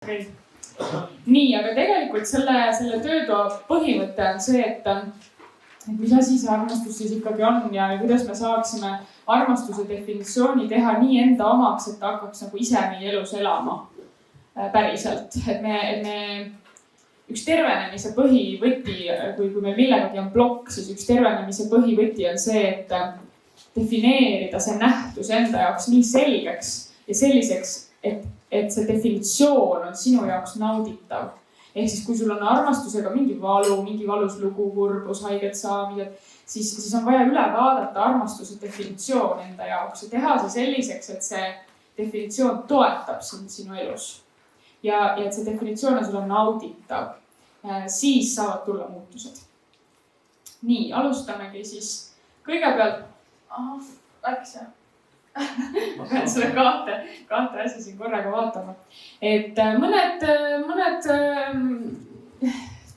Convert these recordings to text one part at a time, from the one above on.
Okay. Nii, aga tegelikult selle töötoa põhimõte on see, et mis asi see armastus siis ikkagi on ja kuidas me saaksime armastuse definitsiooni teha nii enda omaks, et ta hakkaks nagu ise meie elus elama päriselt. Et me üks tervenemise põhivõti, kui meil millegagi on plokk, siis üks tervenemise põhivõti on see, et defineerida see nähtus enda jaoks nii selgeks ja selliseks, et see definitsioon on sinu jaoks nauditav. Ehk siis, kui sul on armastusega mingi valu, mingi valus lugu, kurbus, haiget saamised, siis on vaja üle vaadata armastuse definitsioon enda jaoks ja teha see selliseks, et see definitsioon toetab sind sinu elus. Ja et see definitsioon on sulle nauditav. Siis saavad tulla muutused. Nii, alustamegi siis kõigepealt. Läks jah. Ma pean selle kahte asja siin korraga vaatama. Et mõned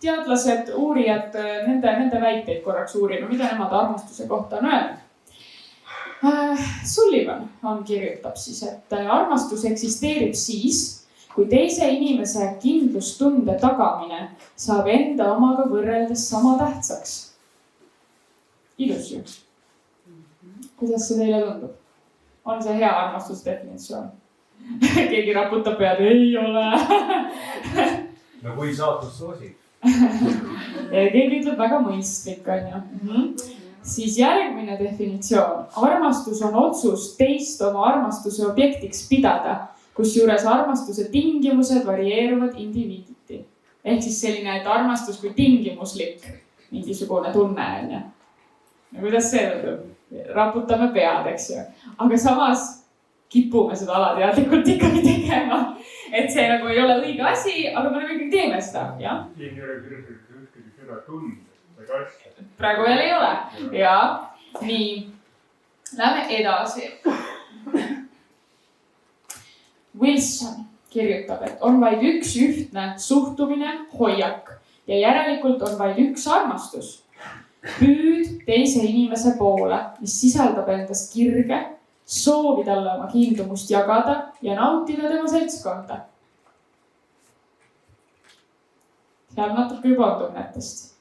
teadlased, uurijad, nende väiteid korraks uurima, mida nemad armastuse kohta on öelnud. Sullivan kirjutab siis, et armastus eksisteerib siis, kui teise inimese kindlustunde tagamine saab enda omaga võrreldes sama tähtsaks. Ilus ju. Kuidas see teile tundub? On see hea armastusdefinitsioon? Keegi raputab pead, ei ole. No kui saatus soosib. Keegi ütleb väga mõistlik, on ju. Siis järgmine definitsioon. Armastus on otsus teist oma armastuse objektiks pidada, kusjuures armastuse tingimused varieeruvad indiviiditi. Ehk siis selline, et armastus kui tingimuslik mingisugune tunne, on ju. Ja kuidas see tundub? Raputame pead, eks ju. Aga samas kipume seda alateadlikult ikkagi tegema. Et see nagu ei ole õige asi, aga me ikkagi teeme seda, jah? Siin ei ole seda tunda, seda asja. Praegu veel ei ole. Ja, nii. Lähme edasi. Wilson kirjutab, et on vaid üks ühtne suhtumine, hoiak ja järelikult on vaid üks armastus. Püüd teise inimese poole, mis sisaldab endast kirge, soovi talle oma kiindumust jagada ja nautida tema seltskonda. Seal natuke juba on tunnetest.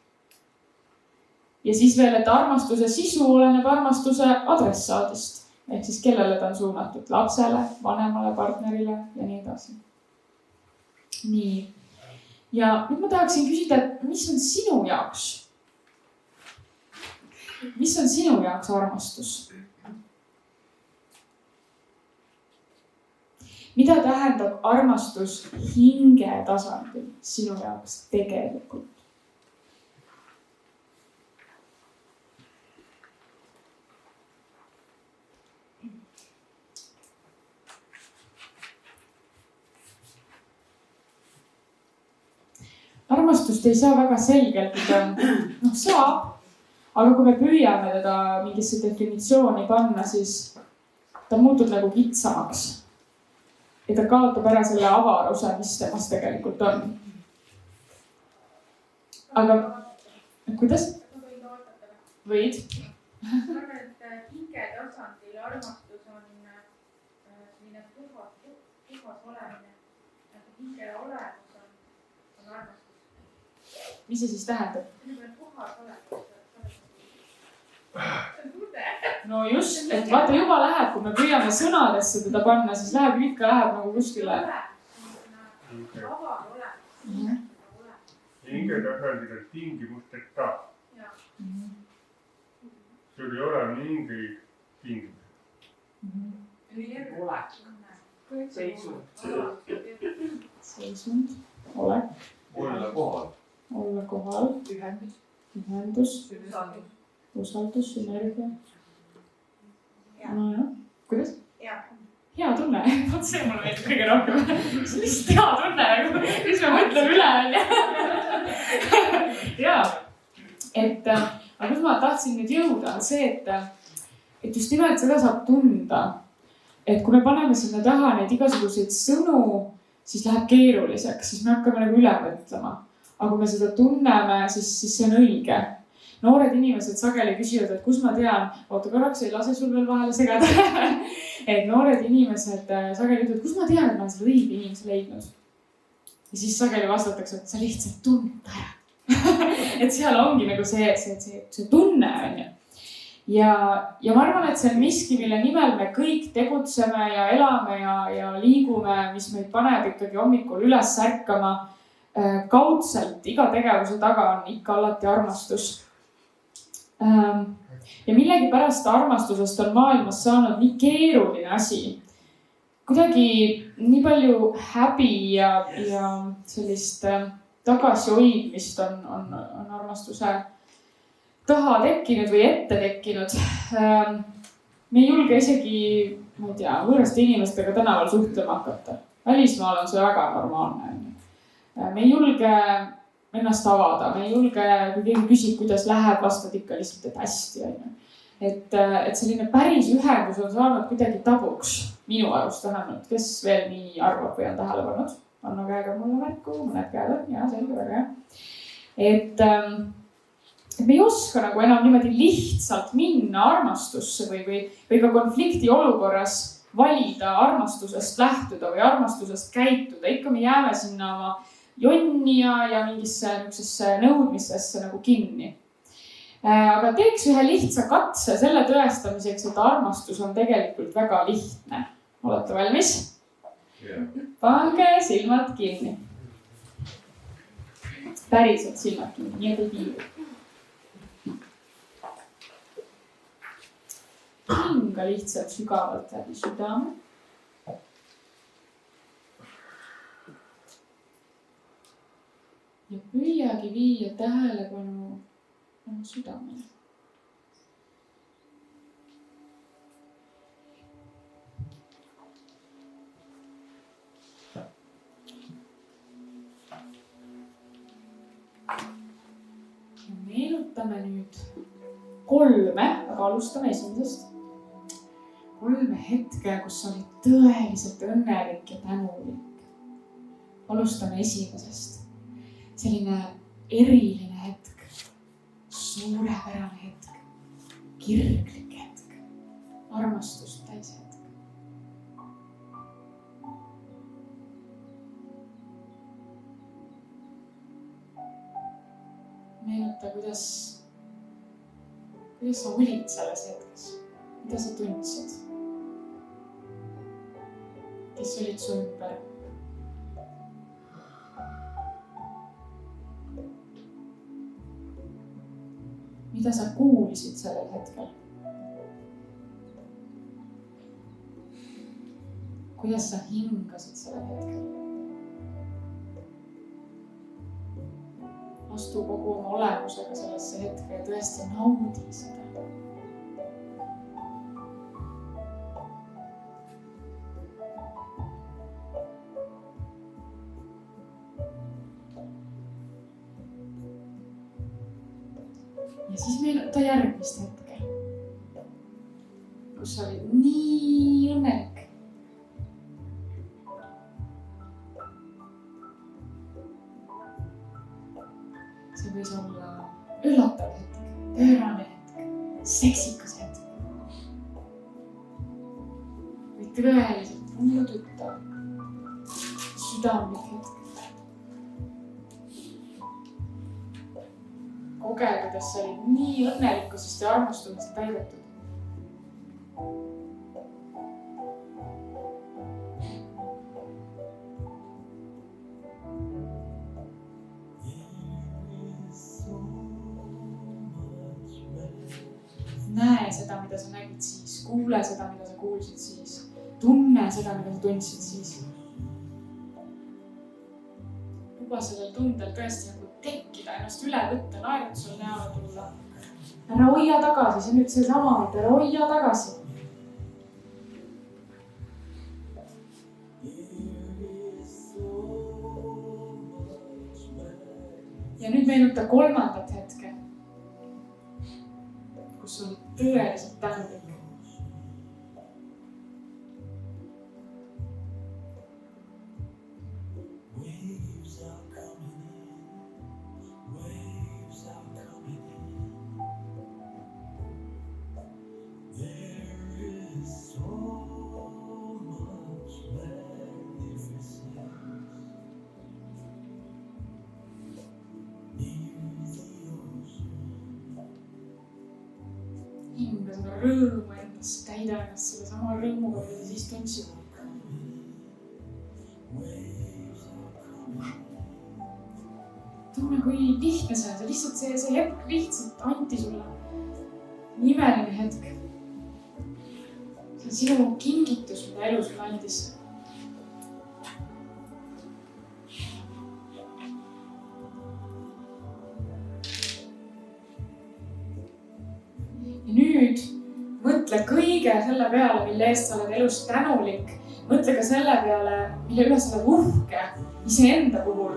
Ja siis veel, et armastuse sisu oleneb armastuse adressaadist. Ehk siis kellele ta on suunatud, lapsele, vanemale, partnerile ja nii edasi. Nii. Ja nüüd ma tahaksin küsida, et mis on sinu jaoks? Mis on sinu jaoks armastus? Mida tähendab armastus hinge tasandil sinu jaoks tegelikult? Armastust ei saa väga selgelt, saab, aga kui me püüame teda mingisse definitsiooni panna, siis ta muutub nagu kitsamaks. Ja ta kaotab ära selle avaruse, mis temast tegelikult on. Aga kuidas? Võid? Ma arvan, et hinge tasandil armastus on selline puhas olemine. Hinge olemus on armastus. Mis see siis tähendab? Puhas olemus. No just, et vaata juba läheb, kui me püüame sõnadesse teda panna, siis läheb ikka nagu kuskile. Hinge tasandil on tingimusteta. Sul ei ole mingeid tingimusi. Olek. Seisund. Seisund. Olek. Olla kohal. Olla kohal. Ühendus. Usaldus, sünergia. No jah. Kuidas? Hea tunne. Vaat see mulle meeldib kõige rohkem. See on lihtsalt hea tunne. Mis me mõtleme üle. Jaa. Aga kus ma tahtsin nüüd jõuda on see, et just nimelt seda saab tunda. Et kui me paneme sinna taha neid igasuguseid sõnu, siis läheb keeruliseks. Siis me hakkame nagu üle mõtlema. Aga kui me seda tunneme, siis see on õige. Noored inimesed sageli küsivad, et kus ma tean, oota korraks ei lase sul veel vahele segada. Et noored inimesed sageli ütlevad, kus ma tean, et ma olen selle õige inimese leidnud. ja siis sageli vastatakse, et sa lihtsalt tunned ära. et seal ongi nagu see tunne on ju. Ja ma arvan, et see on miski, mille nimel me kõik tegutseme ja elame ja liigume, mis meid paneb ikkagi hommikul üles ärkama. Kaudselt iga tegevuse taga on ikka alati armastus. Ja millegipärast armastusest on maailmas saanud nii keeruline asi. Kuidagi nii palju häbi ja sellist tagasihoidmist on armastuse taha tekkinud või ette tekkinud. Me ei julge isegi, ma ei tea, võõraste inimestega tänaval suhtlema hakata. Välismaal on see väga normaalne. Me ei julge ennast avada, me ei julge, kui keegi küsib, kuidas läheb, vastad ikka lihtsalt, et hästi. Et selline päris ühendus on saanud kuidagi tabuks, minu arust vähemalt, kes veel nii arvab või on tähele pannud. Anna käega mulle märku, mõned käed on, ja selge väga hea. Et me ei oska nagu enam niimoodi lihtsalt minna armastusse või ka konflikti olukorras valida armastusest lähtuda või armastusest käituda. Ikka me jääme sinna oma jonni ja mingisse nõudmistesse nagu kinni. Aga teeks ühe lihtsa katse selle tõestamiseks, et armastus on tegelikult väga lihtne. Olete valmis? Pange silmad kinni. Päriselt silmad kinni, nii et ei piiru. Hinga lihtsalt sügavalt läbi südame. Ja püüagi viia tähelepanu oma südamele. Ja meenutame nüüd 3, aga alustame esimesest. 3 hetke, kus oli tõeliselt õnnelik ja tänulik. Alustame esimesest. Selline eriline hetk, suurepärane hetk, kirglik hetk, armastust täis hetk. Meenuta, kuidas sa olid selles hetkes, mida sa tundsid, kes olid su ümber. Mida sa kuulsid sellel hetkel? Kuidas sa hingasid sellel hetkel? Astu kogu oma olemusega sellesse hetke ja tõesti naudi seda. Ja siis meenuta järgmist hetke, kus sa olid nii õnnelik. See võis olla üllatav hetk, pöörane hetk, seksikas hetk. Või tõeliselt puudutav, südamlik hetk. Kogel, kuidas sa olid nii õnnelikkusest ja armastusest täidetud. Näe seda, mida sa nägid siis, kuule seda, mida sa kuulsid siis, tunne seda, mida sa tundsid siis. Luba sellel tundel tõesti nagu tekkida, ennast üle võtta, naerutusel näole tulla. Ära hoia tagasi, see on nüüd see sama, et ära hoia tagasi. Ja nüüd meenuta 3. hetke, kus oli tõeliselt tänulik. rõõmu endas, täida ennast selle sama rõõmuga, mida siis tundsid. Tunne, kui lihtne see on, lihtsalt see hetk lihtsalt anti sulle. Imeline hetk. See on sinu kingitus, mida elu sulle andis. Ja nüüd mõtle kõige selle peale, mille eest sa oled elus tänulik. Mõtle ka selle peale, mille üle sa oled uhke iseenda puhul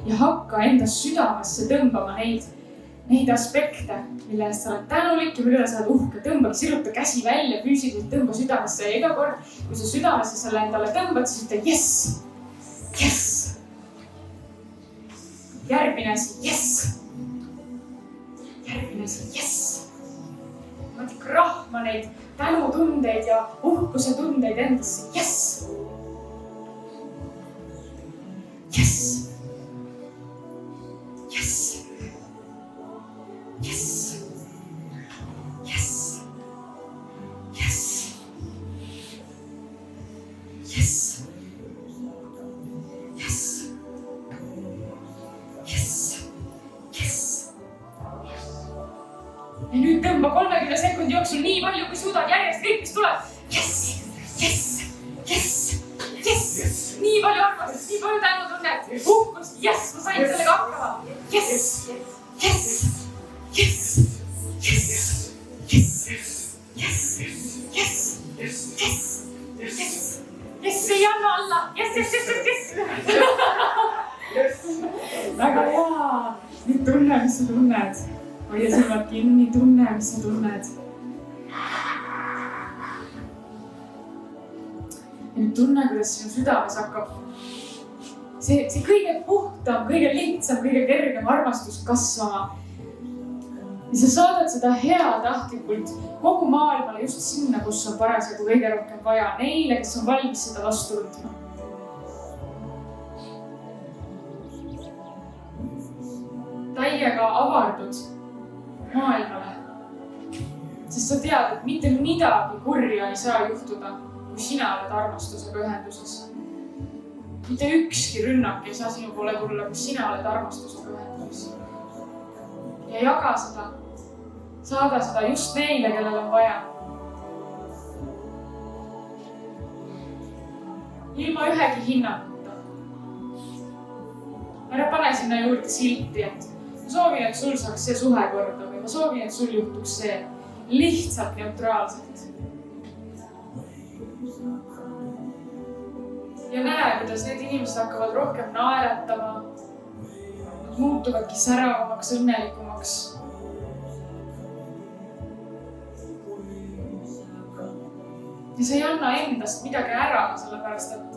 ja hakka enda südamesse tõmbama neid aspekte, mille eest sa oled tänulik ja mille üle sa oled uhke. Tõmba, siruta käsi välja, füüsiliselt tõmba südamesse ja iga kord, kui sa südamesse selle endale tõmbad, siis ütle yes, yes. Järgmine asi, yes. Järgmine asi, yes. Rahma neid tänutundeid ja uhkuse tundeid endasse. Yes! Yes! Yes! Yes! Yes! Yes! Yes! Yes! Yes! Yes! Ja nüüd tõmba 30 sekundi jooksul nii palju, kui suudad järjest kõik, mis tuleb. Yes, yes, yes, yes. Nii palju armastust, nii palju tänutunnet, uhkust. Yes, ma sain sellega hakkama. Yes, yes, yes, yes, yes, yes, yes, yes, yes, yes, ei anna alla. Yes, yes, yes, yes, yes. Väga hea. Nüüd tunne, mis sa tunned. Hoia silmad kinni, tunne, mis sa tunned. Ja nüüd tunne, kuidas sinu südames hakkab see kõige puhtam, kõige lihtsam, kõige kergem armastus kasvama. Ja sa saadad seda heatahtlikult kogu maailmale just sinna, kus on parasjagu kõige rohkem vaja. Neile, kes on valmis seda vastu võtma. Täiega avardud maailmale. Sest sa tead, et mitte midagi kurja ei saa juhtuda, kui sina oled armastusega ühenduses. Mitte ükski rünnak ei saa sinu poole tulla, kui sina oled armastusega ühenduses. Ja jaga seda, saada seda just neile, kellel on vaja. Ilma ühegi hinnanguta. Ära pane sinna juurde silti, et ma soovin, et sul saaks see suhe korda või ma soovin, et sul juhtuks see lihtsalt neutraalselt. Ja näe, kuidas need inimesed hakkavad rohkem naeratama, muutuvadki säravamaks, õnnelikumaks. Ja sa ei anna endast midagi ära, sellepärast et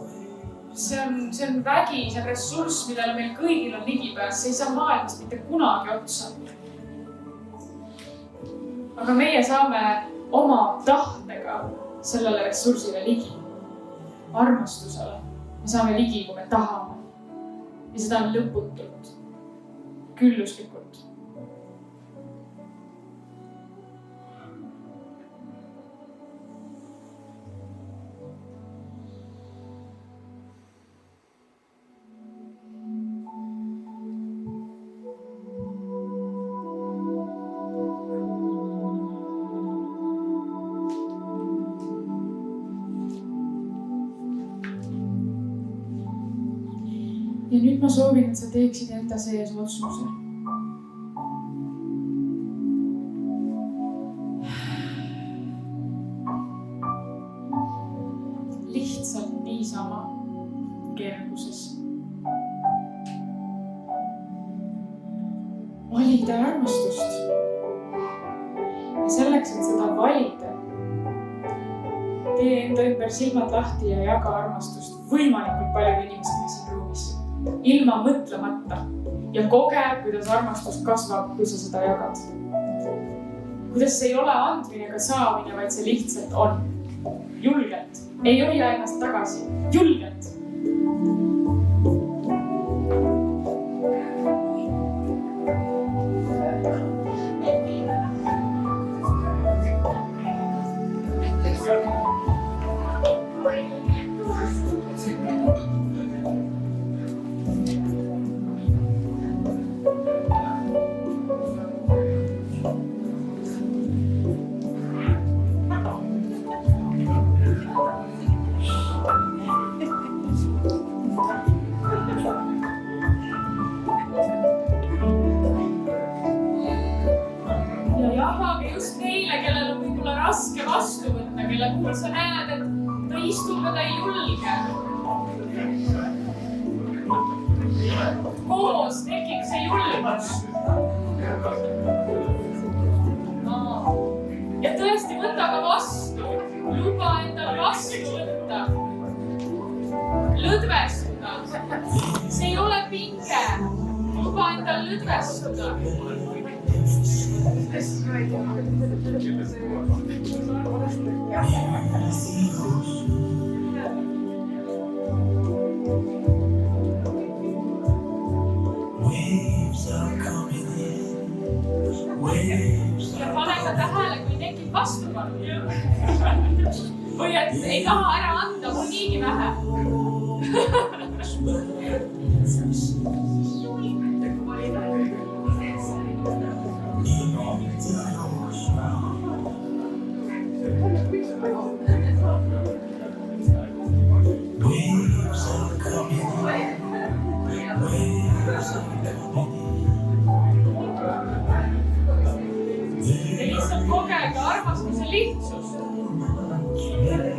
see on vägi, see on ressurss, millele meil kõigil on ligipääs. See ei saa maailmast mitte kunagi otsa. Aga meie saame oma tahtega sellele ressursile ligi. Armastusele. Me saame ligi, kui me tahame. Ja seda on lõputult. Külluslikult. Ja nüüd ma soovin, et sa teeksid enda sees otsuse. Lihtsalt niisama kerguses. Valida armastust. Ja selleks, et seda valida, tee enda ümber silmad lahti ja jaga armastust võimalikult palju inimestega siin ruumis. Ilma mõtlemata ja koge, kuidas armastus kasvab, kui sa seda jagad. Kuidas see ei ole andmine ega saamine, vaid see lihtsalt on. Julgelt. Ei hoia ennast tagasi. Julgelt. mille puhul sa näed, et ta istub ja ta ei julge. Koos tekib see julgus. No. Ja tõesti võta ka vastu. Luba endal vastu võtta. Lõdvestuda. See ei ole pinge. Luba endal lõdvestuda. Ja pane ka tähele, kui tekib vastupanu. Või et ei taha ära anda, mul niigi vähe. Ja lihtsalt kogege armastuse lihtsust.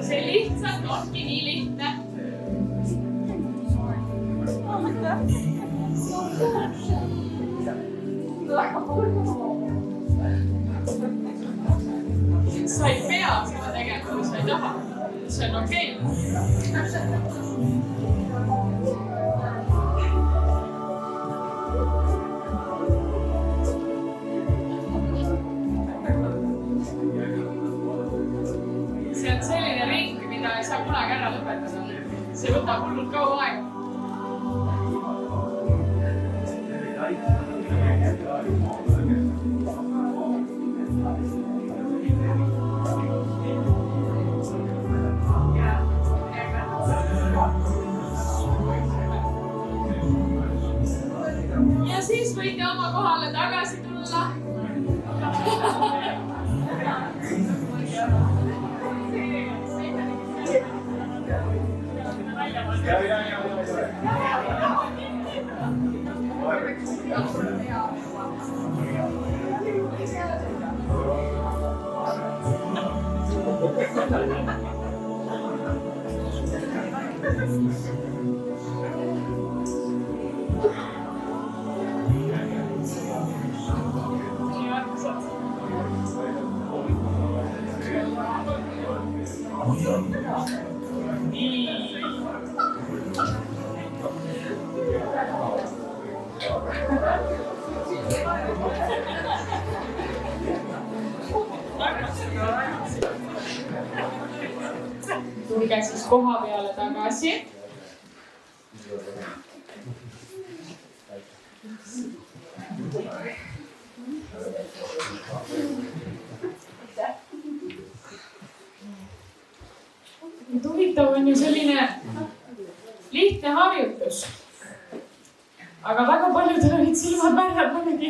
See lihtsalt ongi nii lihtne. Sa ei pea seda tegema, kui sa ei taha. See on okei. See on selline ring, mida ei saa kunagi ära lõpetada. See võtab hullult kaua aega. Ja siis võite oma kohale tagasi tulla. Tulge siis koha peale tagasi. Huvitav on ju selline lihtne harjutus. Aga väga paljudel olid silmad märjad muidugi.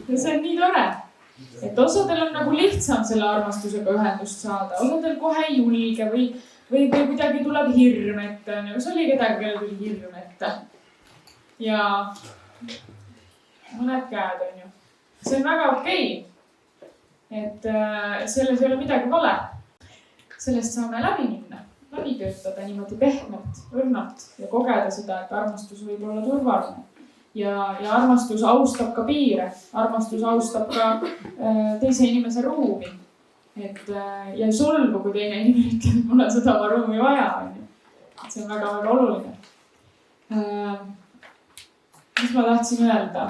Ja see on nii tore. Et osadel on nagu lihtsam selle armastusega ühendust saada. Osadel kohe ei julge või kuidagi tuleb hirm ette. Kas oli kedagi, kellel tuli hirm ette? Ja mõned käed on ju. See on väga okei. Et selles ei ole midagi vale. Sellest saame läbi minna, läbi töötada niimoodi pehmelt, õrnalt ja kogeda seda, et armastus võib olla turvaline. Ja armastus austab ka piire, armastus austab ka teise inimese ruumi. Ja ei solvu, kui teine inimene ütleb, et mul on seda oma ruumi vaja. See on väga-väga oluline. Mis ma tahtsin öelda?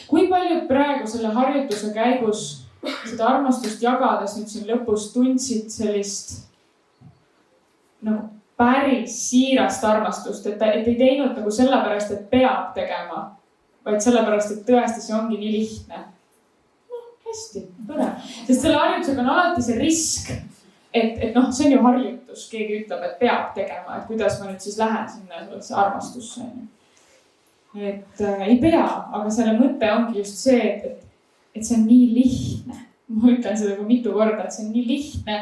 Kui paljud praegu selle harjutuse käigus seda armastust jagades nüüd siin lõpus tundsid sellist nagu päris siirast armastust, et ei teinud nagu sellepärast, et peab tegema, vaid sellepärast, et tõesti see ongi nii lihtne. No, hästi, tore. Sest selle harjutusega on alati see risk, et see on ju harjutus. Keegi ütleb, et peab tegema, et kuidas ma nüüd siis lähen sinna sellesse armastusse. Et ei pea, aga selle mõte ongi just see, et see on nii lihtne. Ma ütlen seda kui mitu korda, et see on nii lihtne,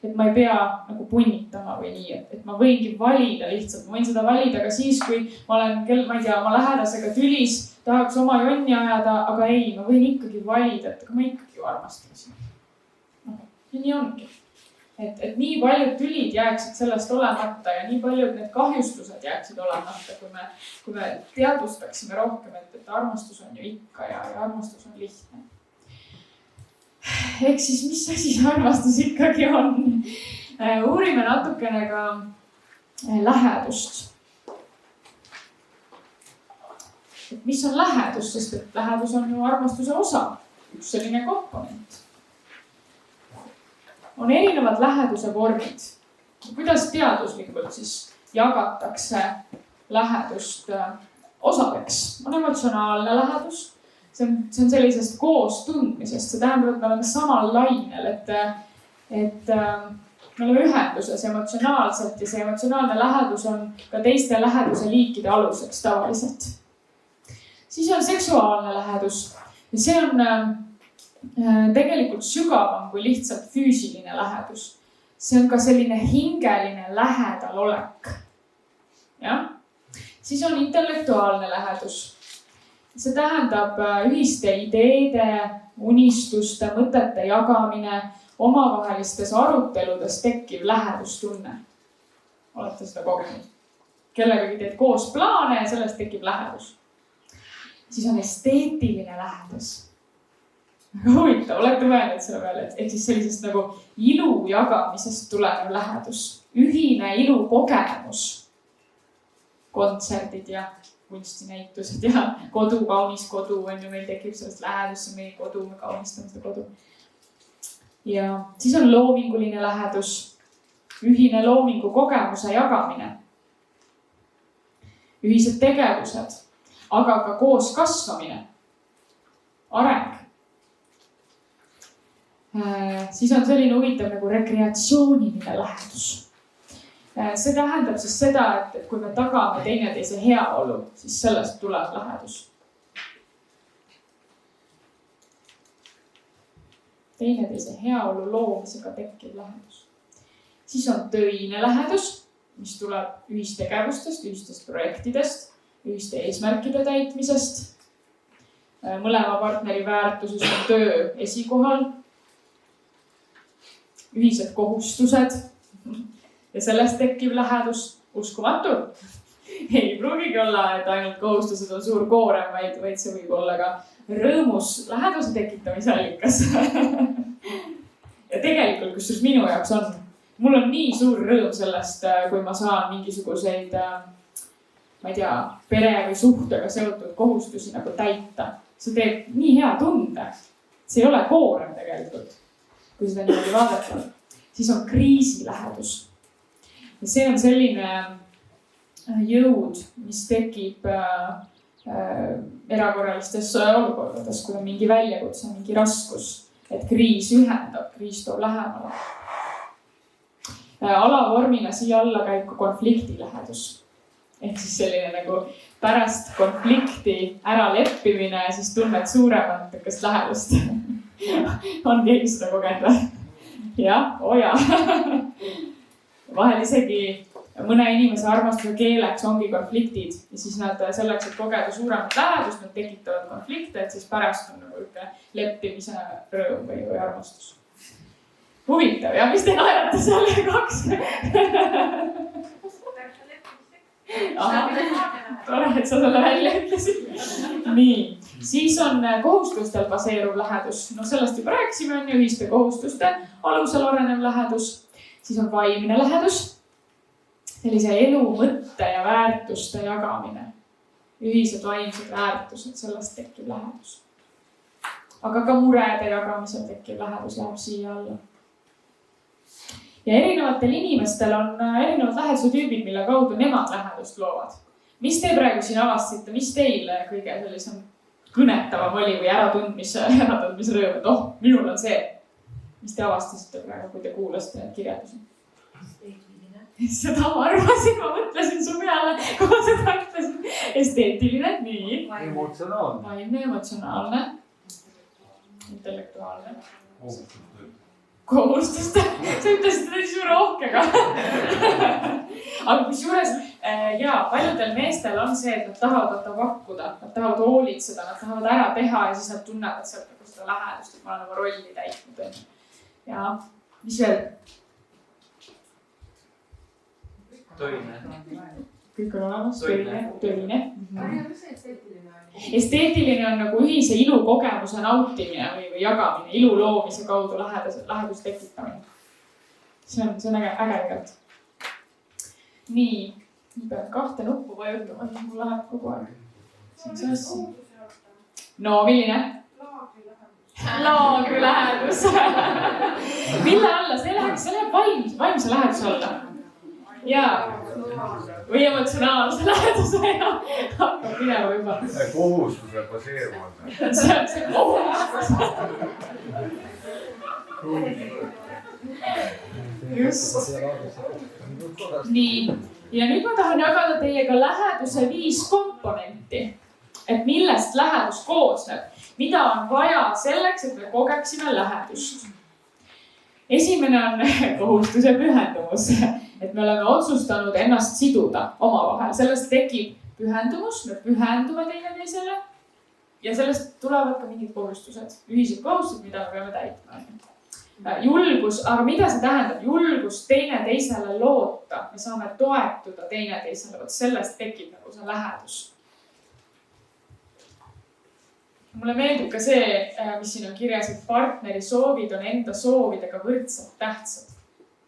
et ma ei pea nagu punnitama või nii, et ma võingi valida lihtsalt. Ma võin seda valida ka siis, kui ma olen, ma ei tea, oma lähedasega tülis, tahaks oma jonni ajada, aga ei, ma võin ikkagi valida, et ma ikkagi ju armastan sind. ja nii ongi. Et nii paljud tülid jääksid sellest olemata ja nii paljud need kahjustused jääksid olemata, kui me teadvustaksime rohkem, et armastus on ju ikka ja armastus on lihtne. Ehk siis, mis asi see armastus ikkagi on? Uurime natukene ka lähedust. Et mis on lähedus, sest et lähedus on ju armastuse osa, üks selline komponent. On erinevad läheduse vormid. Kuidas teaduslikult siis jagatakse lähedust osadeks? On emotsionaalne lähedus. See on sellisest koostundmisest. See tähendab, et me oleme samal lainel, et me oleme ühenduses emotsionaalselt ja see emotsionaalne lähedus on ka teiste läheduse liikide aluseks tavaliselt. Siis on seksuaalne lähedus ja see on tegelikult sügavam kui lihtsalt füüsiline lähedus. See on ka selline hingeline lähedalolek. Ja? Siis on intellektuaalne lähedus. See tähendab ühiste ideede, unistuste, mõtete jagamine, omavahelistes aruteludes tekkiv lähedustunne. Olete seda kogenud? Kellegagi teed koos plaane ja sellest tekib lähedus. Siis on esteetiline lähedus. Väga huvitav, olete mõelnud selle peale, et siis sellisest nagu ilu jagamisest tulenev lähedus. Ühine ilukogemus. Kontserdid ja kunstinäitused ja kodu, kaunis kodu on ju, meil tekib sellest lähedus, meie kodu, me kaunistame seda kodu. Ja siis on loominguline lähedus. Ühine loomingu kogemuse jagamine. Ühised tegevused, aga ka koos kasvamine. Areng. Siis on selline huvitav nagu rekreatsiooniline lähedus. See tähendab siis seda, et kui me tagame teineteise heaolu, siis sellest tuleb lähedus. Teineteise heaolu loomisega tekkiv lähedus. Siis on töine lähedus, mis tuleb ühistegevustest, ühistest projektidest, ühiste eesmärkide täitmisest. Mõlema partneri väärtuses on töö esikohal. Ühised kohustused ja sellest tekkiv lähedus uskumatu. Ei pruugigi olla, et ainult kohustused on suur koorem, vaid see võib olla ka rõõmus läheduse tekitamise allikas. Ja tegelikult, kusjuures minu jaoks on, mul on nii suur rõõm sellest, kui ma saan mingisuguseid, ma ei tea, pere või suhtega seotud kohustusi nagu täita. See teeb nii hea tunde. See ei ole koorem tegelikult. Kui seda niimoodi vaadata, siis on kriisilähedus. Ja see on selline jõud, mis tekib erakorralistes olukordades, kui on mingi väljakutse, mingi raskus, et kriis ühendab, kriis toob lähemale. Alavormina siia alla käib ka konfliktilähedus. Ehk siis selline nagu pärast konflikti ära leppimine ja siis tunned suuremat lähedust. On keegi seda kogenud? Jah, oja. Vahel isegi mõne inimese armastuse keeleks ongi konfliktid ja siis nad selleks, et kogeda suuremat lähedust, nad tekitavad konflikte, et siis pärast on nagu leppimise rõõm või armastus. Huvitav, ja mis te naerate selle kaks? Tore, et sa selle välja ütlesid. Nii, siis on kohustustel baseeruv lähedus. No sellest juba rääkisime, on ju ühiste kohustuste alusel arenev lähedus. Siis on vaimne lähedus. Sellise elu, mõtte ja väärtuste jagamine. Ühised vaimsed väärtused, sellest tekib lähedus. Aga ka murede jagamisel tekib lähedus, läheb siia alla. Ja erinevatel inimestel on erinevad läheduse tüübid, mille kaudu nemad lähedust loovad. Mis te praegu siin avastasite, mis teile kõige sellisem kõnetavam oli või äratundmise rõõm, et minul on see. Mis te avastasite praegu, kui te kuulasite need kirjeldusi? Seda ma arvasin, ma mõtlesin su peale, kui ma seda ütlesin. Esteetiline, nii. Emotsionaalne. Vaimne, emotsionaalne. Intellektuaalne. Kohustuste. Sa ütlesid seda nii suure ohkega. Aga kusjuures, paljudel meestel on see, et nad tahavad pakkuda, nad tahavad hoolitseda, nad tahavad ära teha ja siis nad tunnevad sealt seda lähedust, et ma olen oma rolli täitnud. Ja mis veel? Töine. Kõik on olemas, töine. Mis see esteetiline on? Esteetiline on nagu ühise ilukogemuse nautimine või jagamine, ilu loomise kaudu läheduse tekitamine. See on äge tegelikult. Nii pean 2 nuppu vajutama, mul läheb kogu aeg. See on see asja. No, milline? Laagri lähedus. Mille alla? See läheb vaimse läheduse alla. Jaa. Või emotsionaalse läheduse ja hakkab minema juba. Kohustuse baseeruvad. See on see kohustus. Just. Nii. Ja nüüd ma tahan jagada teiega läheduse 5 komponenti. Et millest lähedus koosneb. Mida on vaja selleks, et me kogeksime lähedust. Esimene on kohustus ja pühendumus. Et me oleme otsustanud ennast siduda omavahel. Sellest tekib pühendumus, me pühendume teineteisele. Ja sellest tulevad ka mingid kohustused. Ühised kohustused, mida me peame täitma. Julgus, aga mida see tähendab? Julgus teineteisele loota. Me saame toetuda teineteisele. Vot sellest tekib nagu see lähedus. Mulle meeldib ka see, mis siin on kirjas, et partneri soovid on enda soovidega võrdselt tähtsad.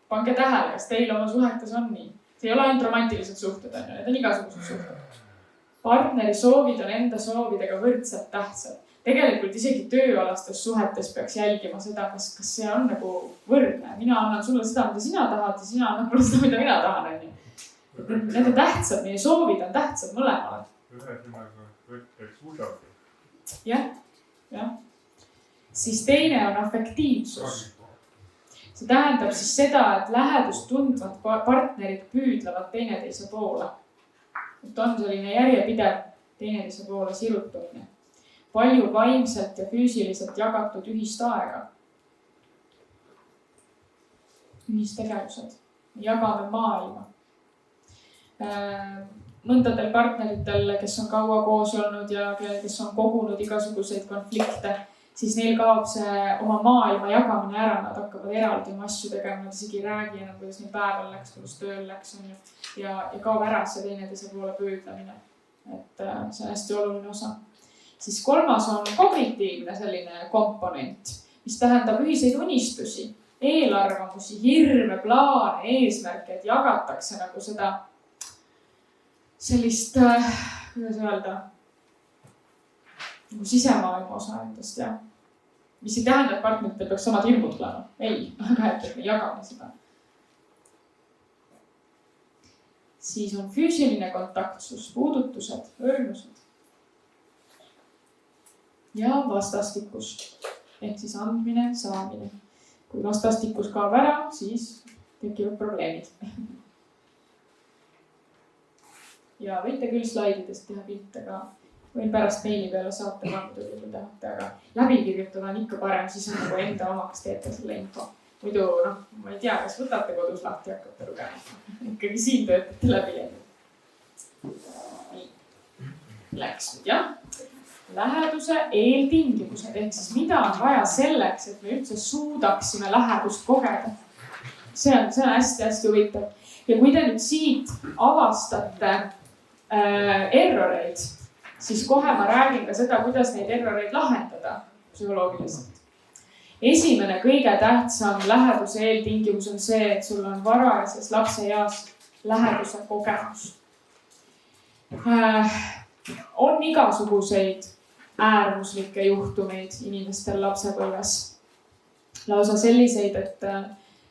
Pange tähele, kas teil oma suhetes on nii. See ei ole ainult romantilised suhted, need on igasugused suhted. Partneri soovid on enda soovidega võrdselt tähtsad. Tegelikult isegi tööalastes suhetes peaks jälgima seda, kas see on nagu võrdne. Mina annan sulle seda, mida sina tahad ja sina annad mulle seda, mida mina tahan. Need on tähtsad, meie soovid on tähtsad mõlemale. Ühesõnaga võtteks usaldus. Jah. Siis teine on afektiivsus. See tähendab siis seda, et lähedust tundvad partnerid püüdlevad teineteise poole. Et on selline järjepidev teineteise poole sirutumine. Palju vaimselt ja füüsiliselt jagatud ühist aega. Ühistegevused. Jagame maailma. Mõndadel partneritel, kes on kaua koos olnud ja kes on kogunud igasuguseid konflikte, siis neil kaob see oma maailma jagamine ära, nad hakkavad eraldi oma asju tegema, nad isegi ei räägi enam, kuidas neil päeval läks, kuidas tööl läks ja kaob ära see teineteise poole püüdlemine. Et see on hästi oluline osa. Siis 3. on kognitiivne selline komponent, mis tähendab ühiseid unistusi, eelarvamusi, hirme, plaane, eesmärke, et jagatakse nagu seda sellist, kuidas öelda, nagu sisemaailma osa endast, jah. Mis ei tähenda, et partneritel peaks samad hirmud tulema. Ei, aga et me jagame seda. Siis on füüsiline kontaktsus, puudutused, õrnused. Ja vastastikus. Ehk siis andmine, saamine. Kui vastastikus kaob ära, siis tekivad probleemid. Ja võite küll slaididest teha pilte ka. Võin pärast meili peale saata raamatugi, kui tahate, aga läbi kirjutada on ikka parem, siis on nagu enda omaks teete selle info. Muidu, ma ei tea, kas võtate kodus lahti ja hakkate lugema. Ikkagi siin töötate läbi. Nii. Läks nüüd, jah. Läheduse eeltingimused, ehk siis mida on vaja selleks, et me üldse suudaksime lähedust kogeda. See on hästi-hästi huvitav. Ja kui te nüüd siit avastate erroreid, siis kohe ma räägin ka seda, kuidas neid erroreid lahendada psühholoogiliselt. Esimene kõige tähtsam läheduse eeltingimus on see, et sul on varajases lapseeas läheduse kogemus. On igasuguseid äärmuslikke juhtumeid inimestel lapsepõlves. Lausa selliseid,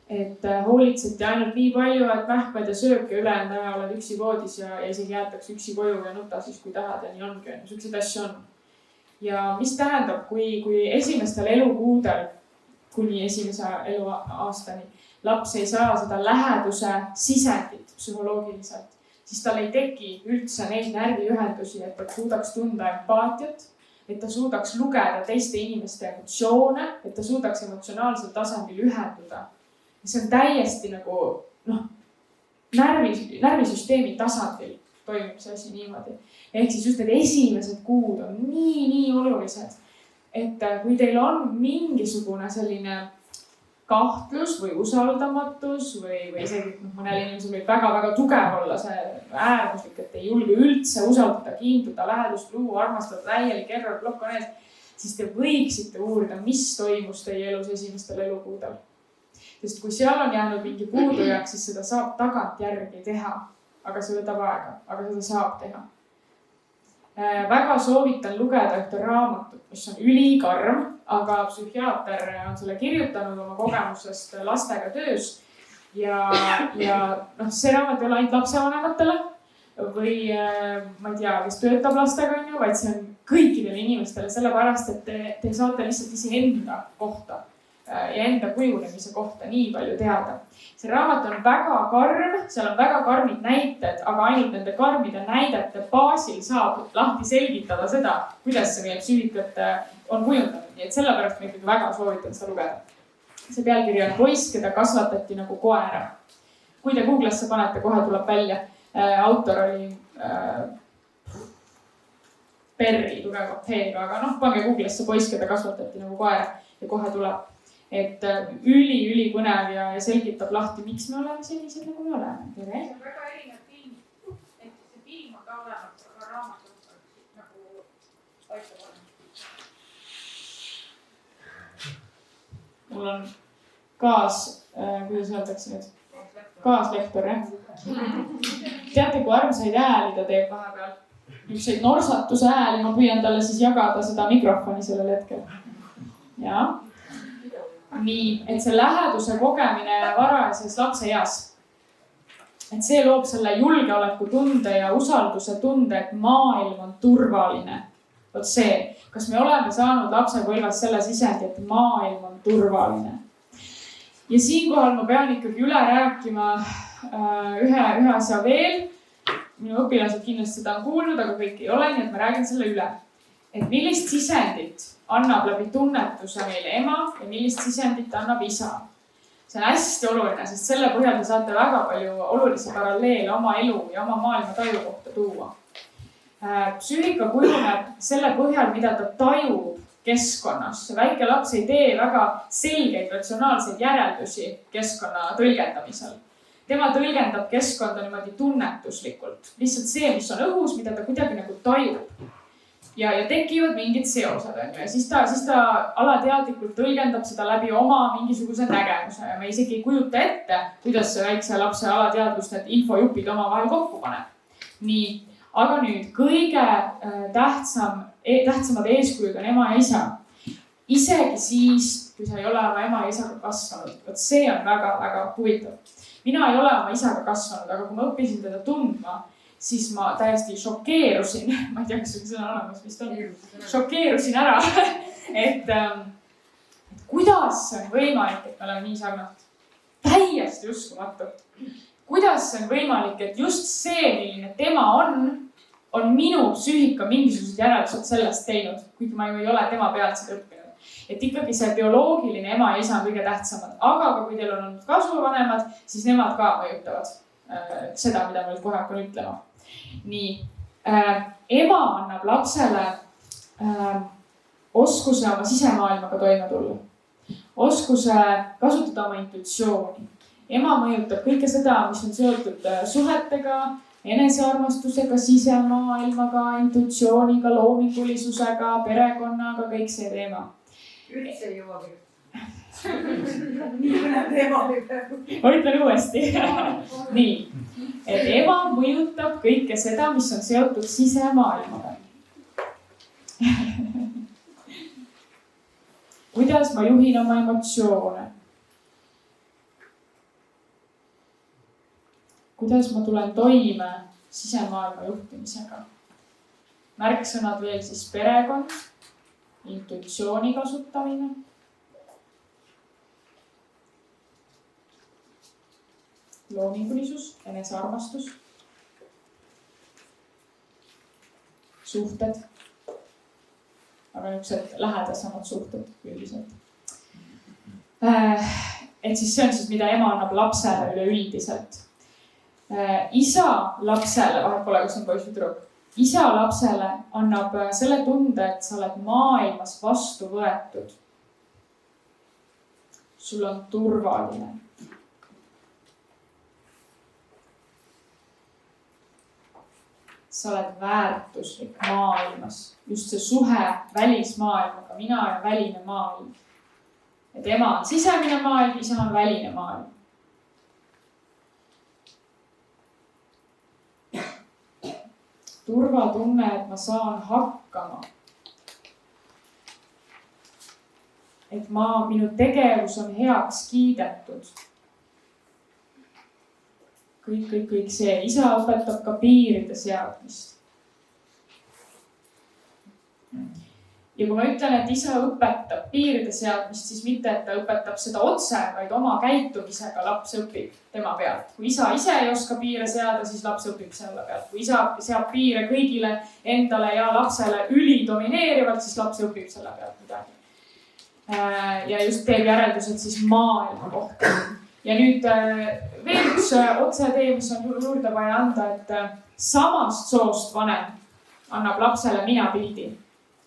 et hoolitseti ainult nii palju, et mähkmed ja söök ja ülejäänud aja oled üksi voodis ja isegi jäetakse üksi koju ja nuta siis, kui tahad ja nii ongi. Selliseid asju on. Ja mis tähendab, kui esimestel elukuudel kuni esimese eluaastani laps ei saa seda läheduse sisendit psühholoogiliselt, siis tal ei teki üldse neid närviühendusi, et ta suudaks tunda empaatiat, et ta suudaks lugeda teiste inimeste emotsioone, et ta suudaks emotsionaalsel tasandil ühenduda. See on täiesti nagu, närvisüsteemi tasandil toimub see asi niimoodi. Ehk siis just need esimesed kuud on nii olulised, et kui teil on mingisugune selline kahtlus või usaldamatus või isegi mõnel inimesel võib väga-väga tugev olla see äärmuslik, et ei julge üldse usaldada, kiinduda, lähedust luua, armastada, täielik error-plokk on ees, siis te võiksite uurida, mis toimus teie elus esimestel elukuudel. Sest kui seal on jäänud mingi puudujääk, siis seda saab tagantjärgi teha, aga see võtab aega, aga seda saab teha. Väga soovitan lugeda ühte raamatut, mis on ülikarm, aga psühhiaater on selle kirjutanud oma kogemusest lastega töös. Ja see raamat ei ole ainult lapsevanematele või ma ei tea, kes töötab lastega, vaid see on kõikidele inimestele, sellepärast, et te saate lihtsalt iseenda kohta ja enda kujunemise kohta nii palju teada. See raamat on väga karm, seal on väga karmid näited, aga ainult nende karmide näidete baasil saab lahti selgitada seda, kuidas see meie psüühikat on kujundanud. Nii et sellepärast ma ikkagi väga soovitan seda lugeda. See pealkiri on Poiss, keda kasvatati nagu koera. Kui te Google'sse panete, kohe tuleb välja. Autor oli Perri tugeva T-ga, aga pange Google'sse Poiss, keda kasvatati nagu koera ja kohe tuleb. Et üli põnev ja selgitab lahti, miks me oleme sellised, nagu me oleme. See on väga erinev film. Et see film on ka olemas, aga raamatut nagu paika pannud. Mul on kuidas öeldakse nüüd? Kaaslektor, jah? Teate, kui armsaid hääli ta teeb vahepeal? Ükseid norsatuse hääli, ma püüan talle siis jagada seda mikrofoni sellel hetkel. Ja. Nii, et see läheduse kogemine varajases lapseeas. Et see loob selle julgeolekutunde ja usalduse tunde, et maailm on turvaline. Vot see, kas me oleme saanud lapsepõlves selle sisendi, et maailm on turvaline. Ja siinkohal ma pean ikkagi üle rääkima ühe asja veel. Minu õpilased kindlasti seda on kuulnud, aga kõik ei ole, nii et ma räägin selle üle. Et millist sisendit annab läbi tunnetuse meile ema ja millist sisendit annab isa. See on hästi oluline, sest selle põhjal te saate väga palju olulisi paralleele oma elu ja oma maailma taju kohta tuua. Psüühika kujuneb selle põhjal, mida ta tajub keskkonnas. See väike laps ei tee väga selgeid ratsionaalseid järeldusi keskkonna tõlgendamisel. Tema tõlgendab keskkonda niimoodi tunnetuslikult. Lihtsalt see, mis on õhus, mida ta kuidagi nagu tajub. Ja tekivad mingid seosed. Ja siis ta alateadlikult tõlgendab seda läbi oma mingisuguse nägemuse. Ja me isegi ei kujuta ette, kuidas see väikse lapse alateadvust need infojupid oma vahel kokku paneb. Nii, aga nüüd kõige tähtsamad eeskujud on ema ja isa. Isegi siis, kui sa ei ole oma ema ja isaga kasvanud. Võt see on väga-väga huvitav. Mina ei ole oma isaga kasvanud, aga kui ma õppisin teda tundma, siis ma täiesti šokeerusin. Ma ei tea, kas see sõna olemas vist on. Šokeerusin ära, et kuidas see on võimalik, et me oleme nii sarnased. Täiesti uskumatu. Kuidas see on võimalik, et just see, milline tema on minu psüühika mingisugused järeldused sellest teinud, kuigi ma ju ei ole tema pealt seda õppinud. Et ikkagi see bioloogiline ema ja isa on kõige tähtsamad. Aga kui teil on olnud kasvuvanemad, siis nemad ka mõjutavad seda, mida ma nüüd kohe hakkan ütlema. Nii, ema annab lapsele oskuse oma sisemaailmaga toime tulla. Oskuse kasutada oma intuitsiooni. Ema mõjutab kõike seda, mis on seotud suhetega, enesearmastusega, sisemaailmaga, intuitsiooniga, loomingulisusega, perekonnaga, kõik see teema. Üldse ei jõua küll. Nii mõne teema või praegu. Ma ütlen uuesti. Nii, et ema mõjutab kõike seda, mis on seotud sisemaailmaga. Kuidas ma juhin oma emotsioone? Kuidas ma tulen toime sisemaailma juhtimisega? Märksõnad veel siis perekond, intuitsiooni kasutamine, loomingulisus, enesearmastus, suhted, aga niisugused lähedasemad suhted üldiselt. Et siis see on siis, mida ema annab lapsele üleüldiselt. Isa lapsele, vahet pole, kas on poiss või tüdruk, isa lapsele annab selle tunde, et sa oled maailmas vastu võetud. sul on turvaline. Sa oled väärtuslik maailmas, just see suhe välismaailmaga, mina ja väline maailm. Et ema on sisemine maailm, isa on väline maailm. Turvatunne, et ma saan hakkama. Et minu tegevus on heaks kiidetud. Kõik see. Isa õpetab ka piiride seadmist. Ja kui ma ütlen, et isa õpetab piiride seadmist, siis mitte, et ta õpetab seda otse, vaid oma käitumisega laps õpib tema pealt. Kui isa ise ei oska piire seada, siis laps õpib selle pealt. Kui isa seab piire kõigile endale ja lapsele ülidomineerivalt, siis laps õpib selle pealt midagi. Ja just teeb järeldused siis maailma kohta. Ja nüüd veel üks otsetee, mis on juurde vaja anda, et samast soost vanem annab lapsele mina-pildi.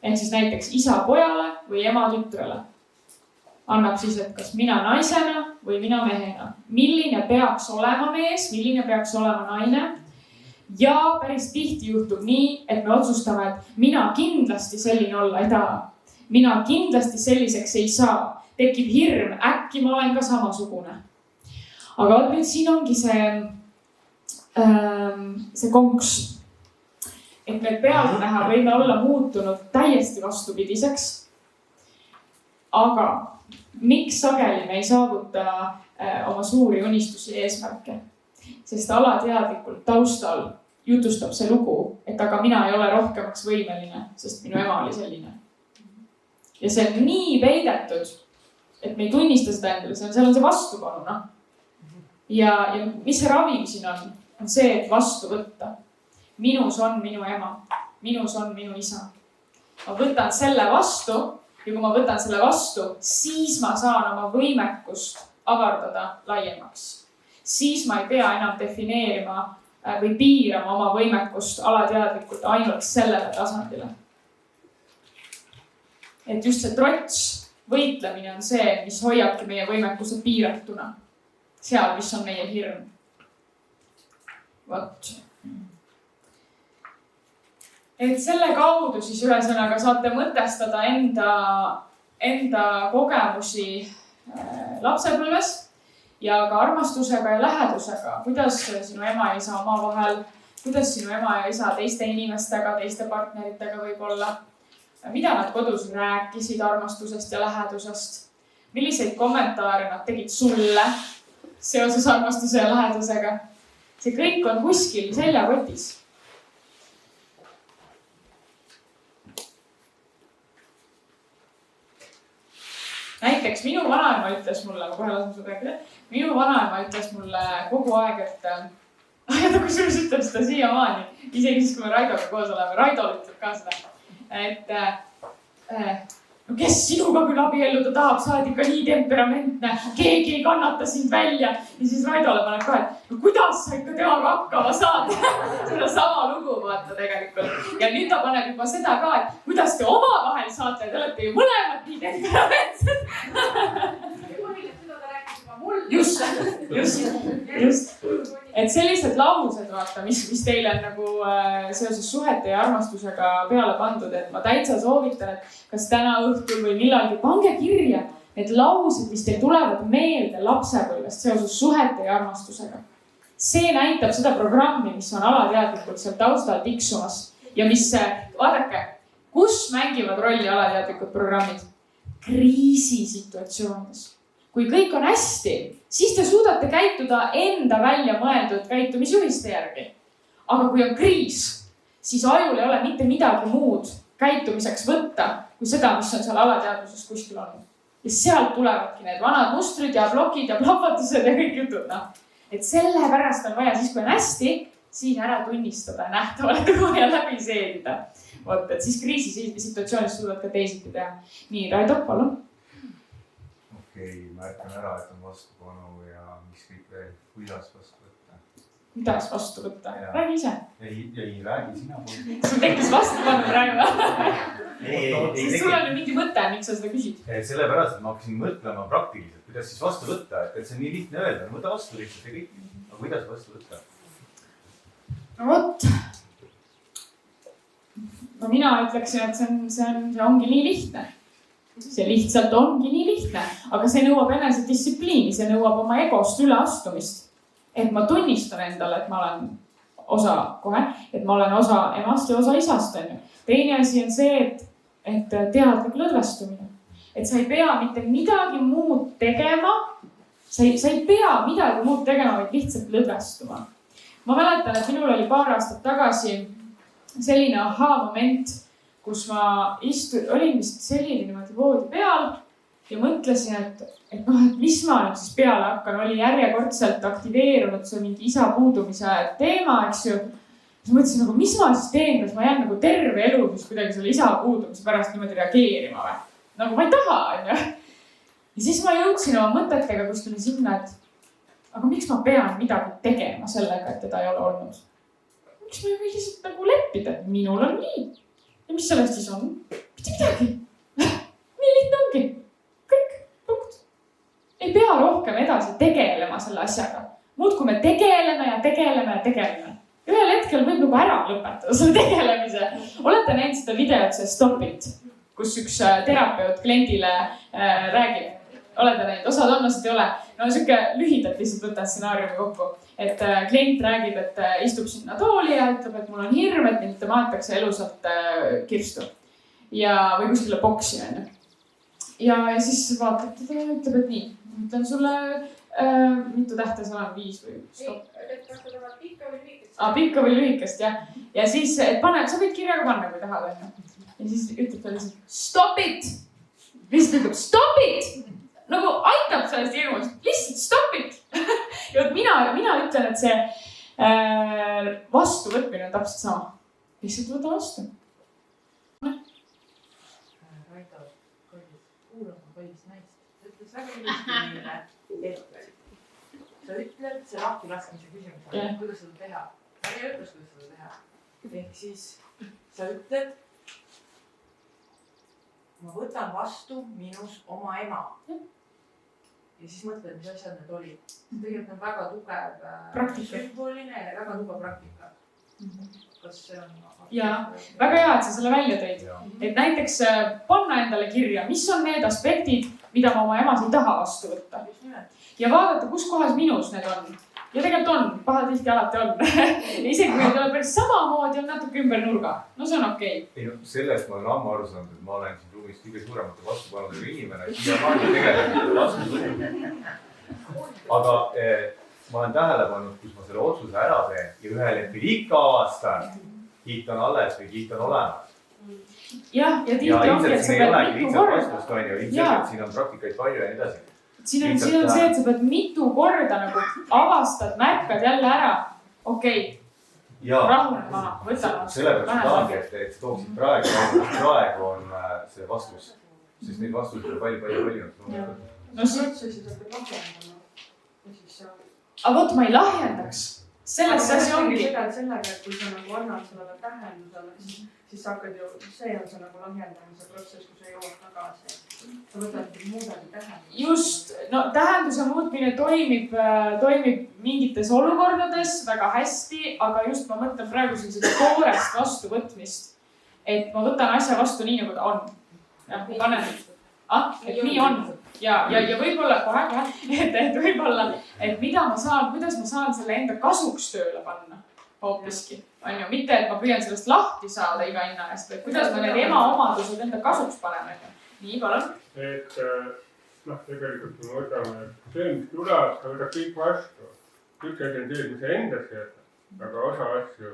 Ehk siis näiteks isa pojale või ema tütrele. Annab siis, et kas mina naisena või mina mehena. Milline peaks olema mees, milline peaks olema naine. Ja päris tihti juhtub nii, et me otsustame, et mina kindlasti selline olla ei taha. Mina kindlasti selliseks ei saa. Tekib hirm, äkki ma olen ka samasugune. Aga nüüd siin ongi see konks. Et me pealtnäha võime olla muutunud täiesti vastupidiseks. Aga miks sageli me ei saavuta oma suuri unistusi ja eesmärke? Sest alateadlikult taustal jutustab see lugu, et aga mina ei ole rohkemaks võimeline, sest minu ema oli selline. Ja see on nii peidetud, et me ei tunnista seda endale, seal on see vastupanu. No? Ja mis see ravim siin on see, et vastu võtta. Minus on minu ema, minus on minu isa. Ma võtan selle vastu ja kui ma võtan selle vastu, siis ma saan oma võimekust avardada laiemaks. Siis ma ei pea enam defineerima või piirama oma võimekust alateadlikult ainult sellele tasandile. Et just see trots, võitlemine on see, mis hoiabki meie võimekuse piiratuna. Seal, mis on meie hirm. Vot. Et selle kaudu siis ühesõnaga saate mõtestada enda kogemusi lapsepõlves ja ka armastusega ja lähedusega. Kuidas sinu ema ja isa omavahel, kuidas sinu ema ja isa teiste inimestega, teiste partneritega võib olla. Mida nad kodus rääkisid armastusest ja lähedusest? Milliseid kommentaare nad tegid sulle seoses armastuse ja lähedusega? See kõik on kuskil seljakotis. Näiteks minu vanaema ütles mulle, ma kohe lasen sul rääkida, minu vanaema ütles mulle kogu aeg, et ta kusjuures ütleb seda siiamaani, isegi siis, kui me Raidoga koos oleme, Raidol ütleb ka seda. Et no kes sinuga küll abielluda tahab, sa oled ikka nii temperamentne, keegi ei kannata sind välja. Ja siis Raidole paneb ka, et no kuidas sa ikka temaga hakkama saad? Seda sama lugu vaata tegelikult. Ja nüüd ta paneb juba seda ka, et kuidas te omavahel saate, te olete ju mõlemad nii temperamentsed. Seda ta rääkis juba mul. Just. Et sellised laused, vaata, mis teile on nagu seoses suhete ja armastusega peale pandud, et ma täitsa soovitan, et kas täna õhtul või millalgi pange kirja need laused, mis teil tulevad meelde lapsepõlvest seoses suhete ja armastusega. See näitab seda programmi, mis on alateadlikult seal taustal tiksumas ja mis, vaadake, kus mängivad rolli alateadlikud programmid? Kriisisituatsioonides. Kui kõik on hästi, siis te suudate käituda enda välja mõeldud käitumisjuhiste järgi. Aga kui on kriis, siis ajul ei ole mitte midagi muud käitumiseks võtta, kui seda, mis on seal alateadvuses kuskil olnud. Ja sealt tulevadki need vanad mustrid ja blokid ja plahvatused ja kõik jutud. No. Et selle pärast on vaja siis, kui on hästi, siis ära tunnistada nähtavale tuua ja läbi seedida. Vot, et siis kriisisituatsioonis suudad ka teisiti teha. Nii, Raido, palun. Okei, märkan ära, et on vastupanu ja mis kõik veel, kuidas vastu võtta. Kuidas vastu võtta? Räägi ise. Ei räägi sina pool. Sul tekkis vastupanu praegu. Ei, Siis sul on mingi mõte, miks sa seda küsid? Sellepärast, et ma hakkasin mõtlema praktiliselt kuidas siis vastu võtta, et see on nii lihtne öelda, no võta vastu lihtsalt ja kõik. Aga kuidas vastu võtta? No vot. No mina ütleksin, et see ongi nii lihtne. See lihtsalt ongi nii lihtne, aga see nõuab enesedistsipliini, see nõuab oma egost üleastumist. Et ma tunnistan endale, et ma olen et ma olen osa emast ja osa isast. Teine asi on see, et teadlik lõdvestumine. Et sa ei pea mitte midagi muud tegema. Sa ei pea midagi muud tegema, vaid lihtsalt lõdvestuma. Ma mäletan, et minul oli paar aastat tagasi selline aha-moment, kus ma olin vist selline niimoodi voodi peal ja mõtlesin, et mis ma nüüd siis peale hakkan. Oli järjekordselt aktiveerunud see mingi isa puudumise teema, eks ju. Siis mõtlesin, mis ma siis teen, kas ma jään nagu terve elu siis kuidagi selle isa puudumise pärast niimoodi reageerima või? Nagu ma ei taha, on ju. Ja siis ma jõudsin oma mõtetega kuskile sinna, et aga miks ma pean midagi tegema sellega, et teda ei ole olnud? Miks ma ei või lihtsalt nagu leppida, et minul on nii. Ja mis sellest siis on? Mitte midagi. Nii lihtne ongi. Kõik, punkt. Ei pea rohkem edasi tegelema selle asjaga. Muud kui me tegeleme. Ühel hetkel võib nagu ära lõpetada selle tegelemise. Olete näinud seda videot, see Stop It, kus üks terapeut kliendile räägib. Olete näinud, osad ei ole. No siuke lühidalt lihtsalt võtta stsenaariumi kokku. Et klient räägib, et istub sinna tooli ja ütleb, et mul on hirm, et mind maatakse elusalt kirstu. Või kuskile boksi. Ja siis vaatab teda ja ütleb, et nii. Ütlen sulle, mitu tähte seal on, 5 või stop. Pikka või lühikest, jah. Ja siis, et sa võid kirjaga panna, kui tahad. Ja siis ütleb ta lihtsalt, stop it! Lihtsalt ütleb, stop it! Nagu aitab sellest hirmust, lihtsalt stop it! Ja mina ütlen, et see vastuvõtmine on täpselt sama. Lihtsalt võta vastu. Raido, kuulama kõigist naist. Ta ütles väga ilusti meile, et sa ütled see lahtilaskmise küsimus, kuidas seda teha. Ta ei ütles, kuidas seda teha. Ehk siis sa ütled, ma võtan vastu minus oma ema. Ja siis mõtled, mis asjad need olid. Tegelikult on väga tugev sümboline ja väga tugev praktika. Kas see on... Jaa, väga hea, et sa selle välja tõid. Et näiteks panna endale kirja, mis on need aspektid, mida ma oma emas ei taha vastu võtta. Ja vaadata, kus kohas minus need on. Ja tegelikult on, pahatihti alati on. Isegi kui need ole päris samamoodi, on natuke ümber nurga. No see on okei. Ei, sellest ma olen ammu aru saanud, et ma olen siin ruumis kõige suuremate vastupanudega inimene. Ja ma olen tegelikult vastu võtnud. Aga ma olen tähele pannud, kus ma selle otsuse ära teen ja ühel hetkel ikka avastan, kiit on alles või kiit on olemas. Ja tihti ongi, et sa pead mitu korda. Ilmselt siin on praktikaid palju ja nii edasi. Siin on see, et sa pead mitu korda nagu avastad, märkad jälle ära. Okei, rahuned maha, võtan vastu. Sellepärast tahangi, et tooksid praegu on see vastus. Sest neid vastuseid on palju. No siis hakkad lahjendama. Aga võt, ma ei lahjendaks. Selles asi ongi. Sellega, et kui sa nagu annad sellele tähendusele, siis sa hakkad ju, see on see nagu lahjendamise protsess, kui sa jõuad tagasi. Sa võtad muudagi tähendus. Just, no tähenduse muutmine toimib mingites olukordades väga hästi, aga just ma mõtlen praegu seda toorest vastuvõtmist, et ma võtan asja vastu nii, nagu ta on. Ja, panen, et nii on. Ja võib-olla kohe, et võib-olla, et kuidas ma saan selle enda kasuks tööle panna hoopiski. Mitte, et ma püüan sellest lahti saada iga hinna eest, vaid kuidas ma need ema omadused enda kasuks panen. Nii, palun. Et tegelikult kui me võtame see, mis tuleb, sa võtad kõik vastu. Üks asi on see, mis sa endas jätad, aga osa asju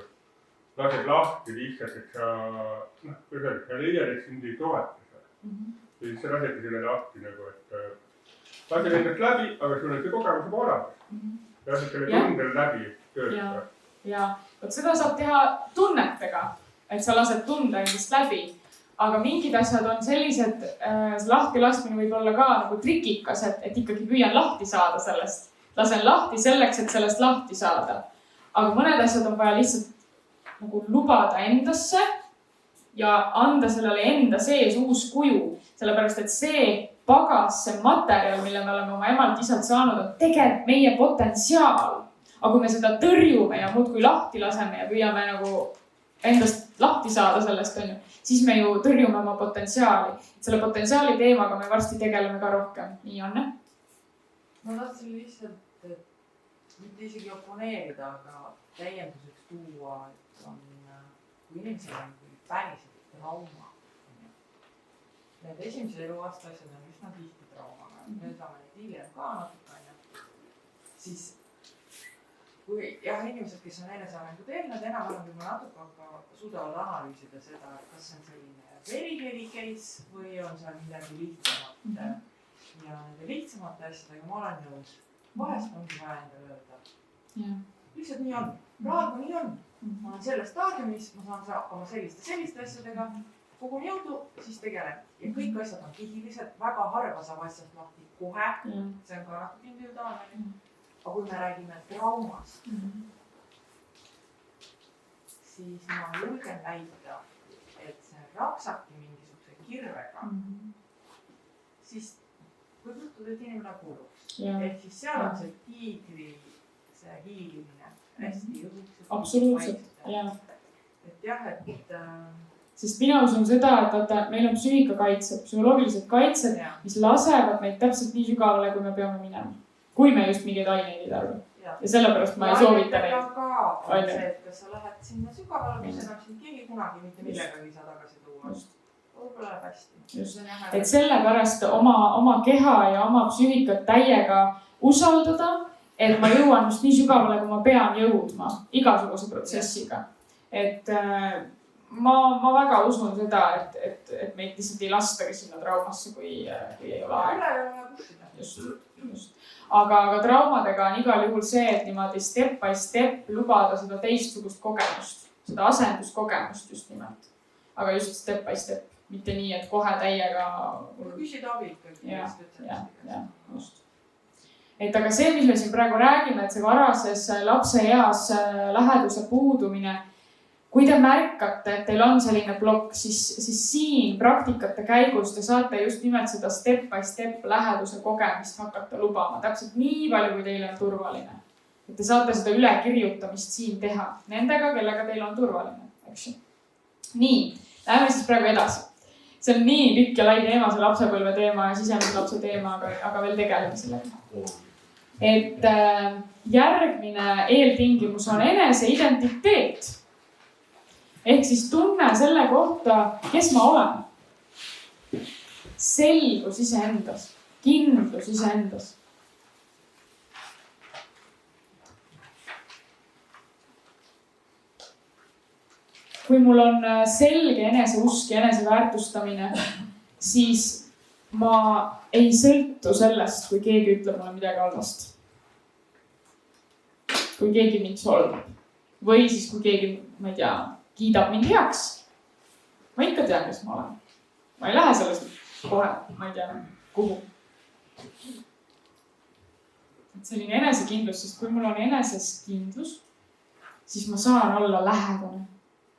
lased lahti lihtsalt, et sa leiad, et sind ei toeta. Ja siis sa lased selle lahti nagu, et lased endast läbi, aga sul on see kogemus juba olemas. Lased selle tundel läbi töötada. Ja, seda saab teha tunnetega, et sa lased tunda endast läbi. Aga mingid asjad on sellised, lahti laskmine võib olla ka nagu trikikas, et ikkagi püüan lahti saada sellest. Lasen lahti selleks, et sellest lahti saada. Aga mõned asjad on vaja lihtsalt nagu lubada endasse ja anda sellele enda sees uus kuju. Sellepärast, et see pagas, see materjal, mille me oleme oma emalt-isalt saanud, on tegelikult meie potentsiaal. Aga kui me seda tõrjume ja muudkui lahti laseme ja püüame nagu endast lahti saada sellest, on ju, siis me ju tõrjume oma potentsiaali. Selle potentsiaali teemaga me varsti tegeleme ka rohkem. Nii, Anne? Ma tahtsin lihtsalt, mitte isegi oponeerida, aga täienduseks tuua, et on, kui inimesel on päriselt trauma. Need esimese eluaasta asjad on üsna tihti traumaga. Me saame neid hiljem ka natuke, siis kui inimesed, kes on enesearengu teinud, enam-vähem juba natuke aga suudavad analüüsida seda, et kas see on selline very case või on seal midagi lihtsamat. Ja nende lihtsamate asjadega ma olen nõus. Vahest ongi vaja endale öelda. Lihtsalt nii on. Praegu nii on. Ma olen selles staadiumis, ma saan hakkama selliste asjadega. Kogun jõudu, siis tegelen. Ja kõik asjad on kihilised, väga harva saab asjast lahti kohe. See on ka natuke individuaalne. Aga kui me räägime traumast, siis ma julgen väita, et see rapsabki mingisuguse kirvega, siis võib juhtuda, et inimene kuluks. Ehk siis seal on see tiigri, see hiilimine hästi õhuks. Absoluutselt, jah. Et jah, et... Sest mina usun seda, et meil on psüühikakaitsed, psühholoogilised kaitsed, mis lasevad meid täpselt nii sügavale, kui me peame minema. Kui me just mingeid aineid ei tarvi. Ja sellepärast ma ei soovita neid. Ka on see, et kas sa lähed sinna sügavale, mis enam sind keegi kunagi mitte millega ei saa tagasi tuua. Võib-olla läheb hästi. Just. Et sellepärast oma keha ja oma psüühikat täiega usaldada, et ma jõuan just nii sügavale, kui ma pean jõudma igasuguse protsessiga. Et ma väga usun seda, et meid lihtsalt ei lastagi sinna traumasse, kui ei ole aeg. Just. Aga traumadega on igal juhul see, et niimoodi step by step lubada seda teistsugust kogemust, seda asenduskogemust just nimelt. Aga just step by step, mitte nii, et kohe täiega... Küsida abi ikkagi. Ja, just. Et aga see, mis me siin praegu räägime, et see varases lapse eas läheduse puudumine, kui te märkate, et teil on selline blokk, siis siin praktikate käigus te saate just nimelt seda step by step läheduse kogemist hakata lubama. Täpselt nii palju, kui teil on turvaline. Et te saate seda ülekirjutamist siin teha nendega, kellega teil on turvaline. Eks? Nii, läheme siis praegu edasi. See on nii pikk ja lai teema, see lapsepõlve teema ja sisemislapse teema, aga veel tegeleme sellega. Et järgmine eeltingimus on eneseidentiteet. Ehk siis tunne selle kohta, kes ma olen. Selgus iseendas, kindlus iseendas. Kui mul on selge eneseusk ja eneseväärtustamine, siis ma ei sõltu sellest, kui keegi ütleb mulle midagi halvast. Kui keegi mind solvab. Või siis kui keegi, ma ei tea, kiidab mind heaks. Ma ikka tean, kes ma olen. Ma ei lähe sellest kohe, ma ei tea, kuhu. Et selline enesekindlus, sest kui mul on eneseskindlus, siis ma saan olla lähedane.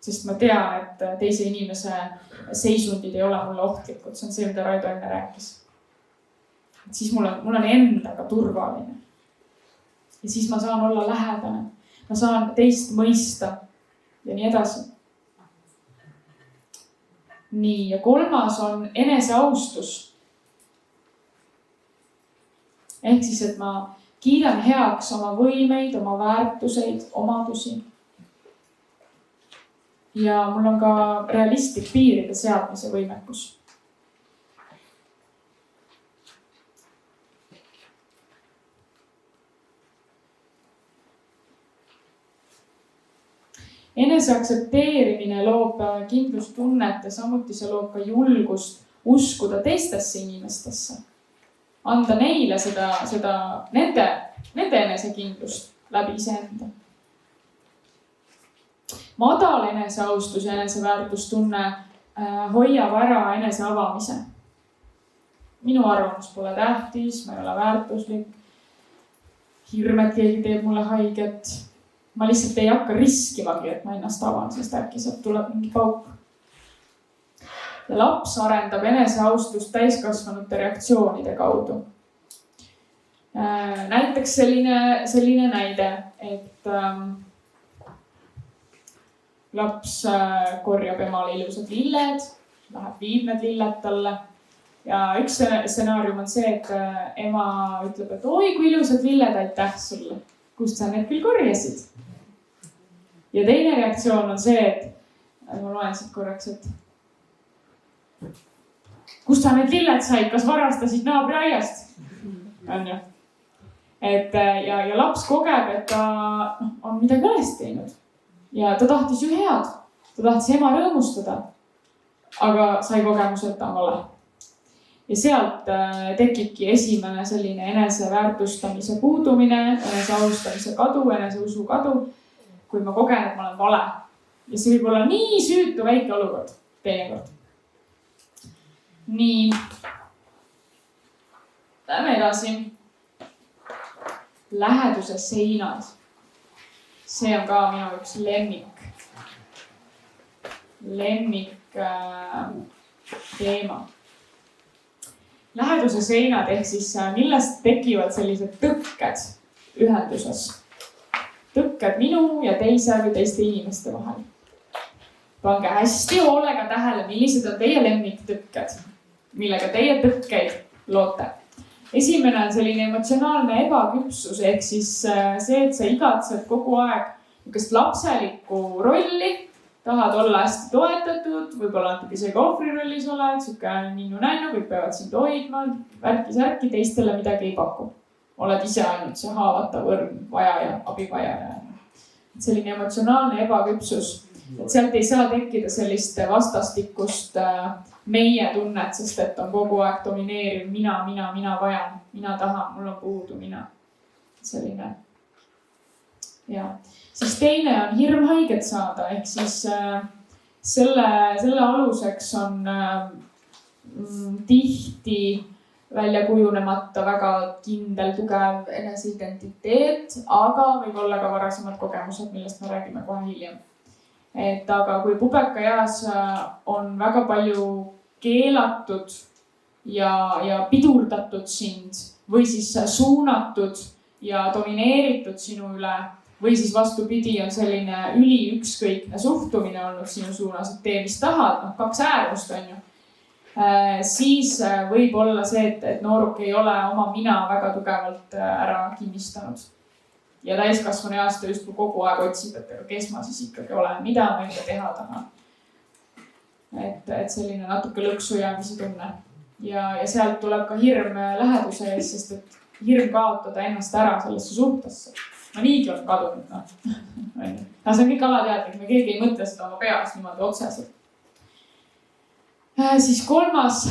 Sest ma tean, et teise inimese seisundid ei ole mulle ohtlikud. See on see, mida Raido enne rääkis. Et siis mul on endaga turvaline. Ja siis ma saan olla lähedane. Ma saan teist mõista. Ja nii edasi. Nii, ja kolmas on eneseaustus. Ehk siis, et ma kiidan heaks oma võimeid, oma väärtuseid, omadusi. Ja mul on ka realistlik piiride seadmise võimekus. Eneseaksepteerimine loob kindlustunnet ja samuti see loob ka julgust uskuda teistesse inimestesse. Anda neile nende enesekindlust läbi iseenda. Madal eneseaustus ja eneseväärtustunne hoiab ära enese avamise. Minu arvamus pole tähtis, ma ei ole väärtuslik. Hirm, et keegi teeb mulle haiget. Ma lihtsalt ei hakka riskimagi, et ma ennast avan, sest äkki sealt tuleb mingi pauk. ja laps arendab eneseaustust täiskasvanute reaktsioonide kaudu. Näiteks selline näide, et laps korjab emale ilusad lilled, läheb viib need lilled talle ja üks stsenaarium on see, et ema ütleb, et oi, kui ilusad lilled, aitäh sulle. Kust sa need küll korjasid? Ja teine reaktsioon on see, et ma loen siit korraks, et kust sa need lilled said, kas varastasid naabri aiast? On ju? Et ja laps kogeb, et ta on midagi valesti teinud ja ta tahtis ju head, ta tahtis ema rõõmustada, aga sai kogemuse, et ta on vale. Ja sealt tekibki esimene selline eneseväärtustamise puudumine, eneseaustamise kadu, eneseusu kadu, kui ma kogen, et ma olen vale. Ja see võib olla nii süütu väike olukord teinekord. Nii. Lähme edasi. Läheduse seinad. See on ka minu üks lemmik teema. Läheduse seinad ehk siis millest tekivad sellised tõkked ühenduses. Tõkked minu ja teise või teiste inimeste vahel. Pange hästi hoolega tähele, millised on teie lemmiktõkked, millega teie tõkkeid loote. Esimene on selline emotsionaalne ebaküpsus ehk siis see, et sa igatsed kogu aeg niisugust lapselikku rolli, tahad olla hästi toetatud, võib-olla natuke isegi ohvri rollis oled, siuke ninnu-nännu, kõik peavad sind hoidma, värki-särki, teistele midagi ei paku. Oled ise ainult see haavatav õrn vajaja, abivajaja. Selline emotsionaalne ebaküpsus, et sealt ei saa tekkida sellist vastastikust meie tunnet, sest et on kogu aeg domineeriv mina vajan, mina tahan, mul on puudu, mina. Selline. Ja. Siis teine on hirm haiget saada, ehk siis selle aluseks on tihti välja kujunemata väga kindel, tugev eneseidentiteet, aga võib olla ka varasemad kogemused, millest me räägime kohe hiljem. Et aga kui pubekaeas on väga palju keelatud ja pidurdatud sind või siis suunatud ja domineeritud sinu üle või siis vastupidi on selline üliükskõikne suhtumine olnud sinu suunas, et tee mis tahad, kaks äärmust on ju. Siis võib olla see, et nooruk ei ole oma mina väga tugevalt ära kinnistanud. Ja täiskasvanu eas ta justkui kogu aeg otsib, et kes ma siis ikkagi olen, mida ma ikka teha tahan. Et selline natuke lõksu jäämise tunne. Ja sealt tuleb ka hirm läheduse ees, sest et hirm kaotada ennast ära sellesse suhtesse. Ma niigi olen kadunud. See on kõik alateadlik, me keegi ei mõtle seda oma peas niimoodi otseselt. Siis kolmas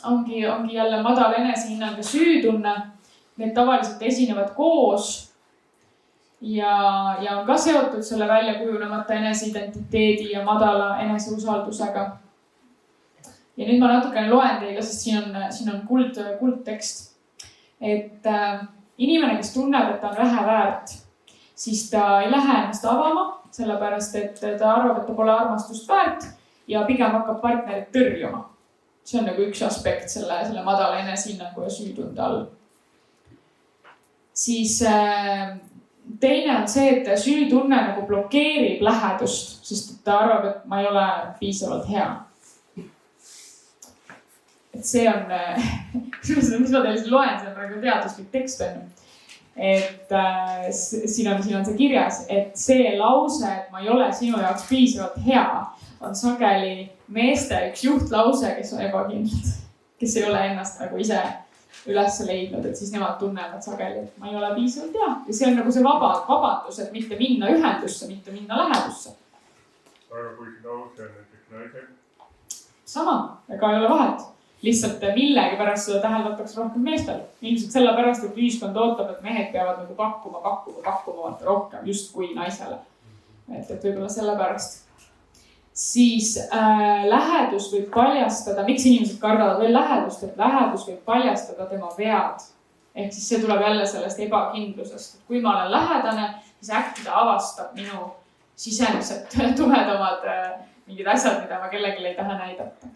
ongi jälle madal enesehinnang ja süütunne. Need tavaliselt esinevad koos ja on ka seotud selle välja kujunemata eneseidentiteedi ja madala eneseusaldusega. Ja nüüd ma natukene loen teile, sest siin on kuldtekst. Et inimene, kes tunneb, et ta on vähe väärt, siis ta ei lähe ennast avama, sellepärast et ta arvab, et ta pole armastust väärt ja pigem hakkab partnerit tõrjuma. See on nagu üks aspekt selle madala enesehinnangu ja süütunde all. Siis teine on see, et süütunne nagu blokeerib lähedust, sest ta arvab, et ma ei ole piisavalt hea. Et see on, mis ma teile loen, see on praegu teaduslik tekst on. Et siin on see kirjas, et see lause, et ma ei ole sinu jaoks piisavalt hea, on sageli meeste üks juhtlause, kes on ebakindlad, kes ei ole ennast nagu ise üles leidnud, et siis nemad tunnevad sageli, et ma ei ole piisavalt hea. Ja see on nagu see vabandus, et mitte minna ühendusse, mitte minna lähedusse. Aga kui seda lause on näiteks naisel? Sama, ega ei ole vahet. Lihtsalt millegi pärast seda täheldatakse rohkem meestel. Ilmselt selle pärast, et ühiskond ootab, et mehed peavad nagu pakkuma rohkem just kui naisele. Et võib-olla selle pärast. Siis lähedus võib paljastada, miks inimesed kardavad veel lähedust, et lähedus võib paljastada tema vead. Ehk siis see tuleb jälle sellest ebakindlusest. Kui ma olen lähedane, siis äkki ta avastab minu sisemised tumedamad mingid asjad, mida ma kellelegi ei taha näidata.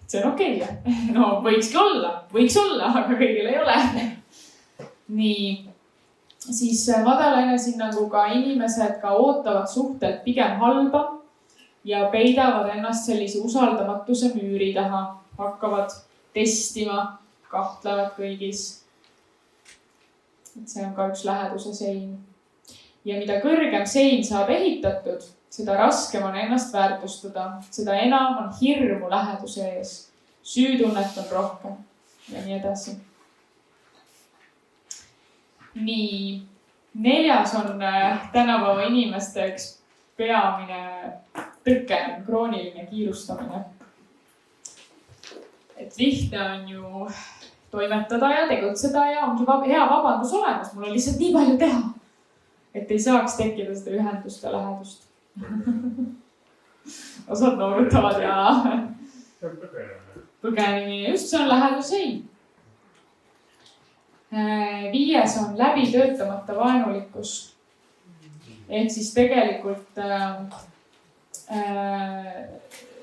See on okei. No võikski olla, aga kõigil ei ole. Nii, siis madala enesehinnanguga inimesed ka ootavad suhtelt pigem halba ja peidavad ennast sellise usaldamatuse müüri taha, hakkavad testima, kahtlevad kõigis. Et see on ka üks läheduse sein. Ja mida kõrgem sein saab ehitatud, seda raskem on ennast väärtustada, seda enam on hirmu läheduse ees, süütunnet on rohkem ja nii edasi. Nii, 4. on tänapäeva inimeste üks peamine tõke, krooniline kiirustamine. Et lihtne on ju toimetada ja tegutseda ja ongi hea vabandus olemas, mul on lihtsalt nii palju teha, et ei saaks tekkida seda ühendust ja lähedust. Osad noorutavad ja põgenemine, just see on lähedusein. 5. on läbi töötamata vaenulikkus. Ehk siis tegelikult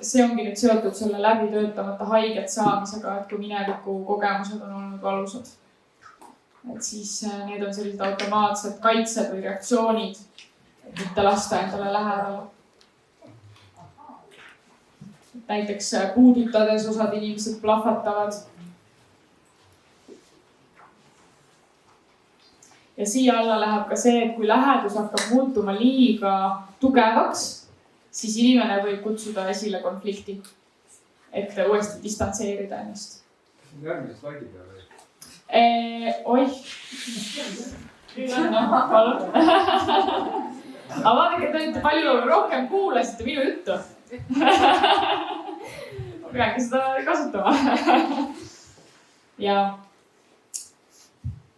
see ongi nüüd seotud selle läbi töötamata haiget saamisega, et kui mineviku kogemused on olnud valusad. Et siis need on sellised automaatsed kaitsed või reaktsioonid, et mitte lasta endale lähedale. Näiteks puudutades osad inimesed plahvatavad. Ja siia alla läheb ka see, et kui lähedus hakkab muutuma liiga tugevaks, siis inimene võib kutsuda esile konflikti, et uuesti distantseerida ennast. Järgmise slaidi peale. Oih. Palun. Aga vaadake, te olete palju rohkem kuulasite minu juttu. Peagi seda kasutama.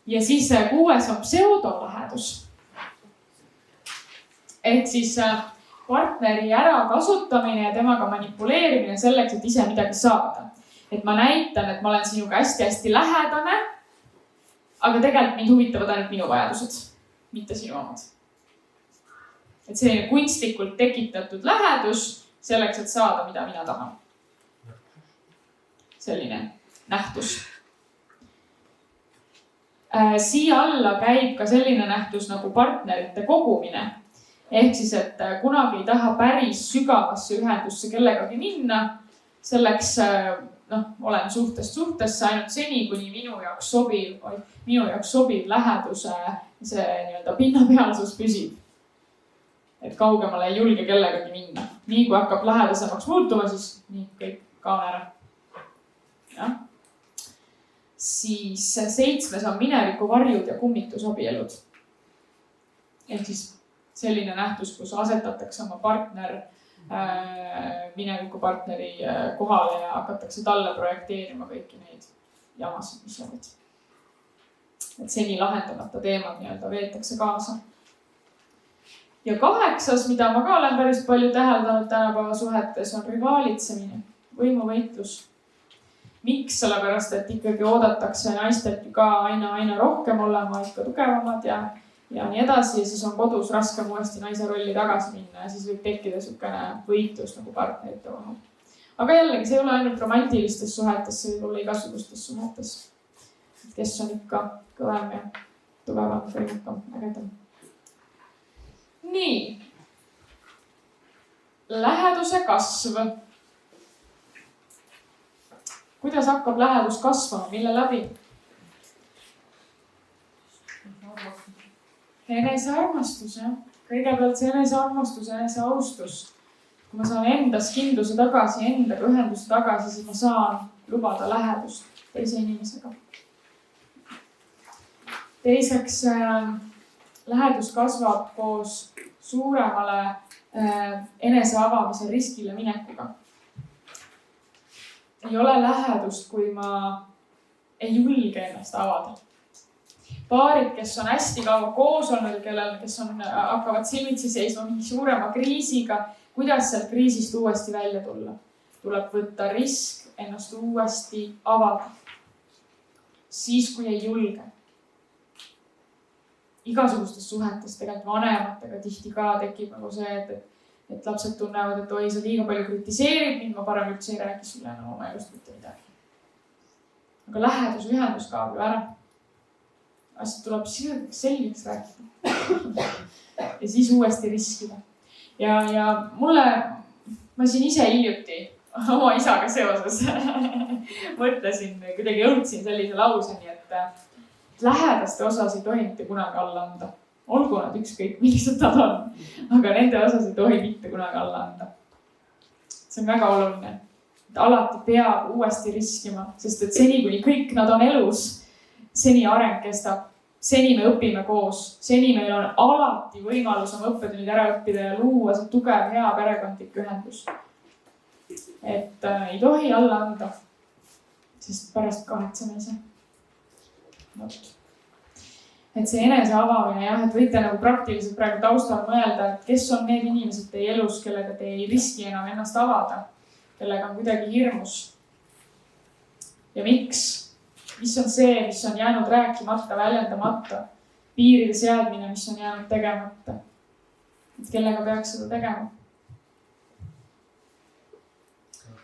Ja siis 6. on pseudolähedus. Ehk siis partneri ärakasutamine ja temaga manipuleerimine selleks, et ise midagi saada. Et ma näitan, et ma olen sinuga hästi-hästi lähedane, aga tegelikult mind huvitavad ainult minu vajadused, mitte sinu omad. Et selline kunstlikult tekitatud lähedus selleks, et saada, mida mina tahan. Selline nähtus. Siia alla käib ka selline nähtus nagu partnerite kogumine. Ehk siis, et kunagi ei taha päris sügavasse ühendusse kellegagi minna. Selleks olen suhtesse ainult seni, kuni minu jaoks sobiv läheduse see nii-öelda pinnapealsus püsib. Et kaugemale ei julge kellegagi minna. Nii kui hakkab lähedasemaks muutuma, siis nii kõik kaon ära. Ja. Siis 7. on mineviku varjud ja kummitusabielud. Ehk siis selline nähtus, kus asetatakse oma partner mineviku partneri kohale ja hakatakse talle projekteerima kõiki neid jamasid, mis olid. Et seni lahendamata teemad nii-öelda veetakse kaasa. Ja 8, mida ma ka olen päris palju täheldanud tänapäeva suhetes, on rivaalitsemine, võimuvõitlus. Miks? Sellepärast, et ikkagi oodatakse naistelt ka aina rohkem olema ikka tugevamad ja nii edasi. Ja siis on kodus raskem uuesti naise rolli tagasi minna ja siis võib tekkida sükene võitlus nagu partnerite vahel. Aga jällegi, see ei ole ainult romantilistes suhetes, see võib olla igasugustes suhetes. Kes on ikka kõvem ja tugevam, võimukam, ägedam. Nii. Läheduse kasv. Kuidas hakkab lähedus kasvama, mille läbi? Enesearmastus, jah. Kõigepealt see enesearmastus, eneseaustus. Kui ma saan endas kindluse tagasi, endaga ühenduse tagasi, siis ma saan lubada lähedust teise inimesega. Teiseks, lähedus kasvab koos suuremale eneseavamise riskile minekuga. Ei ole lähedust, kui ma ei julge ennast avada. Paarid, kes on hästi kaua koos olnud, kes hakkavad silmitsi seisma mingi suurema kriisiga, kuidas sealt kriisist uuesti välja tulla? Tuleb võtta risk ennast uuesti avada. Siis, kui ei julge. Igasugustes suhetes, tegelikult vanematega tihti ka tekib nagu see, et et lapsed tunnevad, et oi, sa liiga palju kritiseerid mind, ma parem üldse ei räägi sulle enam oma elust mitte midagi. aga lähedus, ühendus kaob ju ära. asjad tuleb selgeks rääkida ja siis uuesti riskida. ja ma siin ise hiljuti oma isaga seoses mõtlesin, kuidagi jõudsin sellise lauseni, et lähedaste osas ei tohi mitte kunagi alla anda. Olgu nad ükskõik, millised nad on, aga nende osas ei tohi mitte kunagi alla anda. See on väga oluline. Et alati peab uuesti riskima, sest et seni, kuni kõik nad on elus, seni areng kestab. Seni me õpime koos, seni meil on alati võimalus oma õppetunnid ära õppida ja luua see tugev, hea perekondlik ühendus. Et ei tohi alla anda, sest pärast kahetseme ise. Et see enese avamine, jah, et võite nagu praktiliselt praegu taustal mõelda, et kes on need inimesed teie elus, kellega te ei riski enam ennast avada, kellega on kuidagi hirmus. Ja miks? Mis on see, mis on jäänud rääkimata, väljendamata, piiride seadmine, mis on jäänud tegemata. Et kellega peaks seda tegema?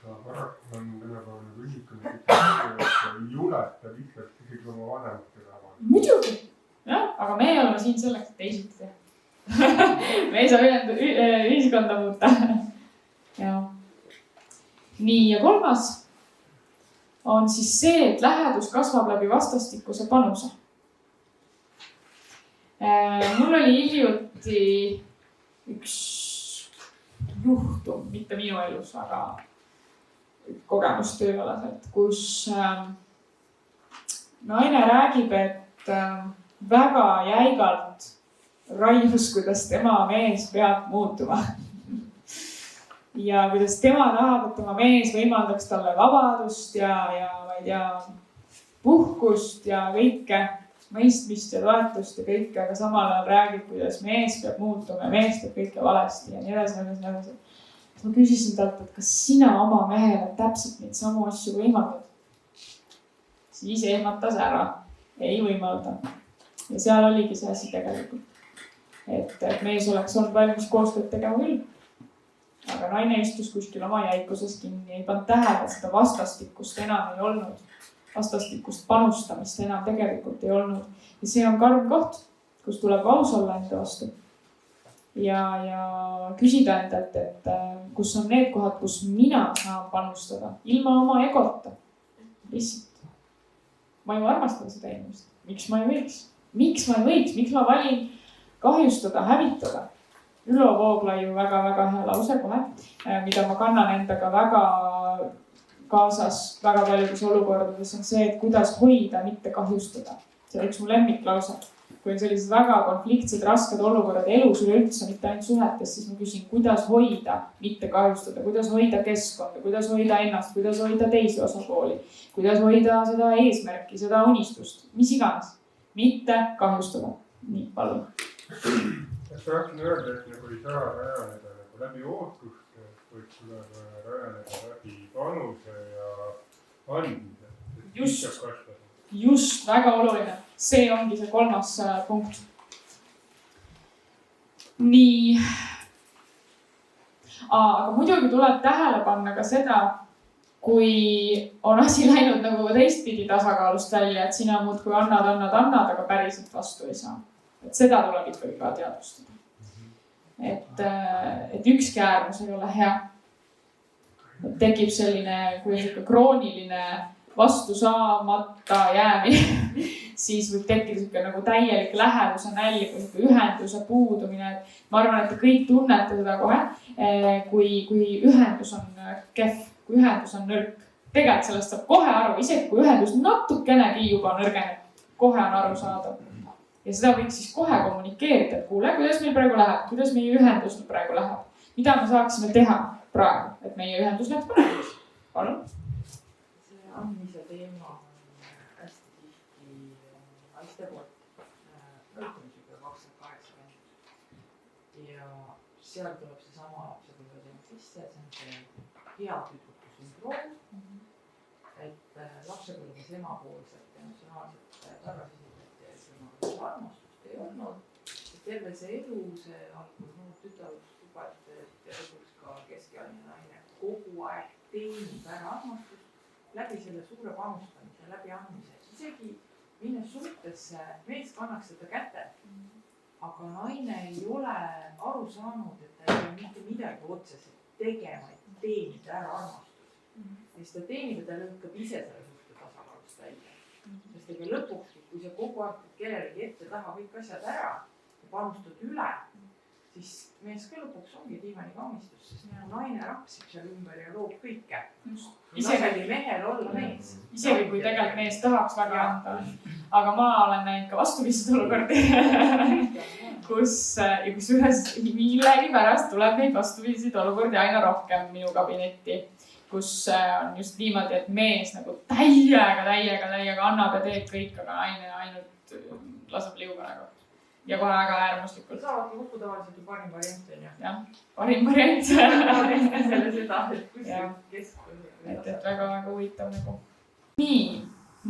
Aga paraku on tänapäeval ühiskond, et ei juleta lihtsalt isegi oma vanematele avada. Muidugi, jah, aga me oleme siin selleks, et teisiti teha. Me ei saa ühiskonda muuta. Ja. Nii, ja kolmas on siis see, et lähedus kasvab läbi vastastikuse panuse. Mul oli hiljuti üks juhtum, mitte minu elus, aga kogemus tööalaselt, kus naine räägib, et väga jäigalt raius, kuidas tema mees peab muutuma. Ja kuidas tema tahab, et tema mees võimaldaks talle vabadust ja ma ei tea, puhkust ja kõike, mõistmist ja toetust ja kõike, aga samal ajal räägib, kuidas mees peab muutuma ja mees teeb kõike valesti ja nii edasi. Ma küsisin talt, et kas sina oma mehele täpselt neid samu asju võimaldad? Siis ehmatas ära. Ei võimalda. Ja seal oligi see asi tegelikult. Et mees oleks olnud valmis koostööd tegema küll. Aga naine istus kuskil oma jäikuses kinni, ei pannud tähele, seda vastastikust enam ei olnud. Vastastikust panustamist enam tegelikult ei olnud. Ja see on karm koht, kus tuleb aus olla enda vastu. Ja küsida endalt, et kus on need kohad, kus mina saan panustada ilma oma egota. Lihtsalt. Ma ju armastan seda inimest. Miks ma ei võiks? Miks ma valin kahjustada, hävitada? Ülo Vooglaiu väga hea lause kohe, mida ma kannan endaga väga kaasas väga paljudes olukordades on see, et kuidas hoida, mitte kahjustada. See on üks mu lemmiklause. Kui on sellised väga konfliktsed, rasked olukorrad elus üleüldse, mitte ainult suhetes, siis ma küsin, kuidas hoida, mitte kahjustada, kuidas hoida keskkonda, kuidas hoida ennast, kuidas hoida teisi osapooli, kuidas hoida seda eesmärki, seda unistust, mis iganes, mitte kahjustada. Nii, palun. Tahaksin öelda, et nagu ei saa rajaneda nagu läbi ootuste, vaid tuleb rajaneda läbi panuse ja andmise. Just, väga oluline. See ongi see kolmas punkt. Nii. Aga muidugi tuleb tähele panna ka seda, kui on asi läinud nagu teistpidi tasakaalust välja, et sina muudkui annad, aga päriselt vastu ei saa. Et seda tuleb ikkagi ka teadvustada. Et ükski äärmus ei ole hea. Et tekib selline, kui on krooniline vastu saamata jäämine, siis võib tekkida nagu täielik läheduse nälg, ühenduse puudumine. Ma arvan, et te kõik tunnete seda kohe, kui ühendus on kehv, kui ühendus on nõrk. Tegelikult sellest saab kohe aru, isegi kui ühendus natukenegi juba nõrgeneb, kohe on aru saada. Ja seda võiks siis kohe kommunikeerida, et kuule, kuidas meil praegu läheb, kuidas meie ühendus praegu läheb. Mida me saaksime teha praegu, et meie ühendus läheb paremaks? Palun? See andmise teema on hästi tihti naiste poolt nõutumisega 28. Ja seal tuleb see sama lapsepõlve teema sisse, see on see hea tüdruku sündroom. Et lapsepõlves emapoolselt emotsionaalselt tagasisidet armastust ei olnud. Terve see elu, see algus noor tütar hüppajad ja lõpuks ka keskealine naine kogu aeg teenib ära armastust läbi selle suure panustamise, läbi andmise. Isegi minnes suhtesse, mees kannaks seda kätte, aga naine ei ole aru saanud, et ta ei ole mitte midagi otseselt tegema, et teenida ära armastust. Ja siis ta teenib ja ta lõkkab ise selle suhte tasakaalust välja. Sest ega lõpuks, kui sa kogu aeg kellelegi ette taha kõik asjad ära ja panustad üle, siis mees ka lõpuks ongi diivani kaunistus, sest naine rapsib seal ümber ja loob kõike. Isegi mehel olla mees. Isegi kui tegelikult mees tahaks väga anda. Aga ma olen näinud ka vastupidiseid olukordi, kus ühes millegi pärast tuleb neid vastupidiseid olukordi aina rohkem minu kabinetti, kus on just niimoodi, et mees nagu täiega annab ja teeb kõik, aga naine ainult laseb liuga nagu. Ja kohe väga äärmuslikult. Saavadki kokku tavaliselt ju parim variant on ju. Jah, parim variant. Selle seda, et kuskil keskkond. Et väga huvitav nagu. Nii,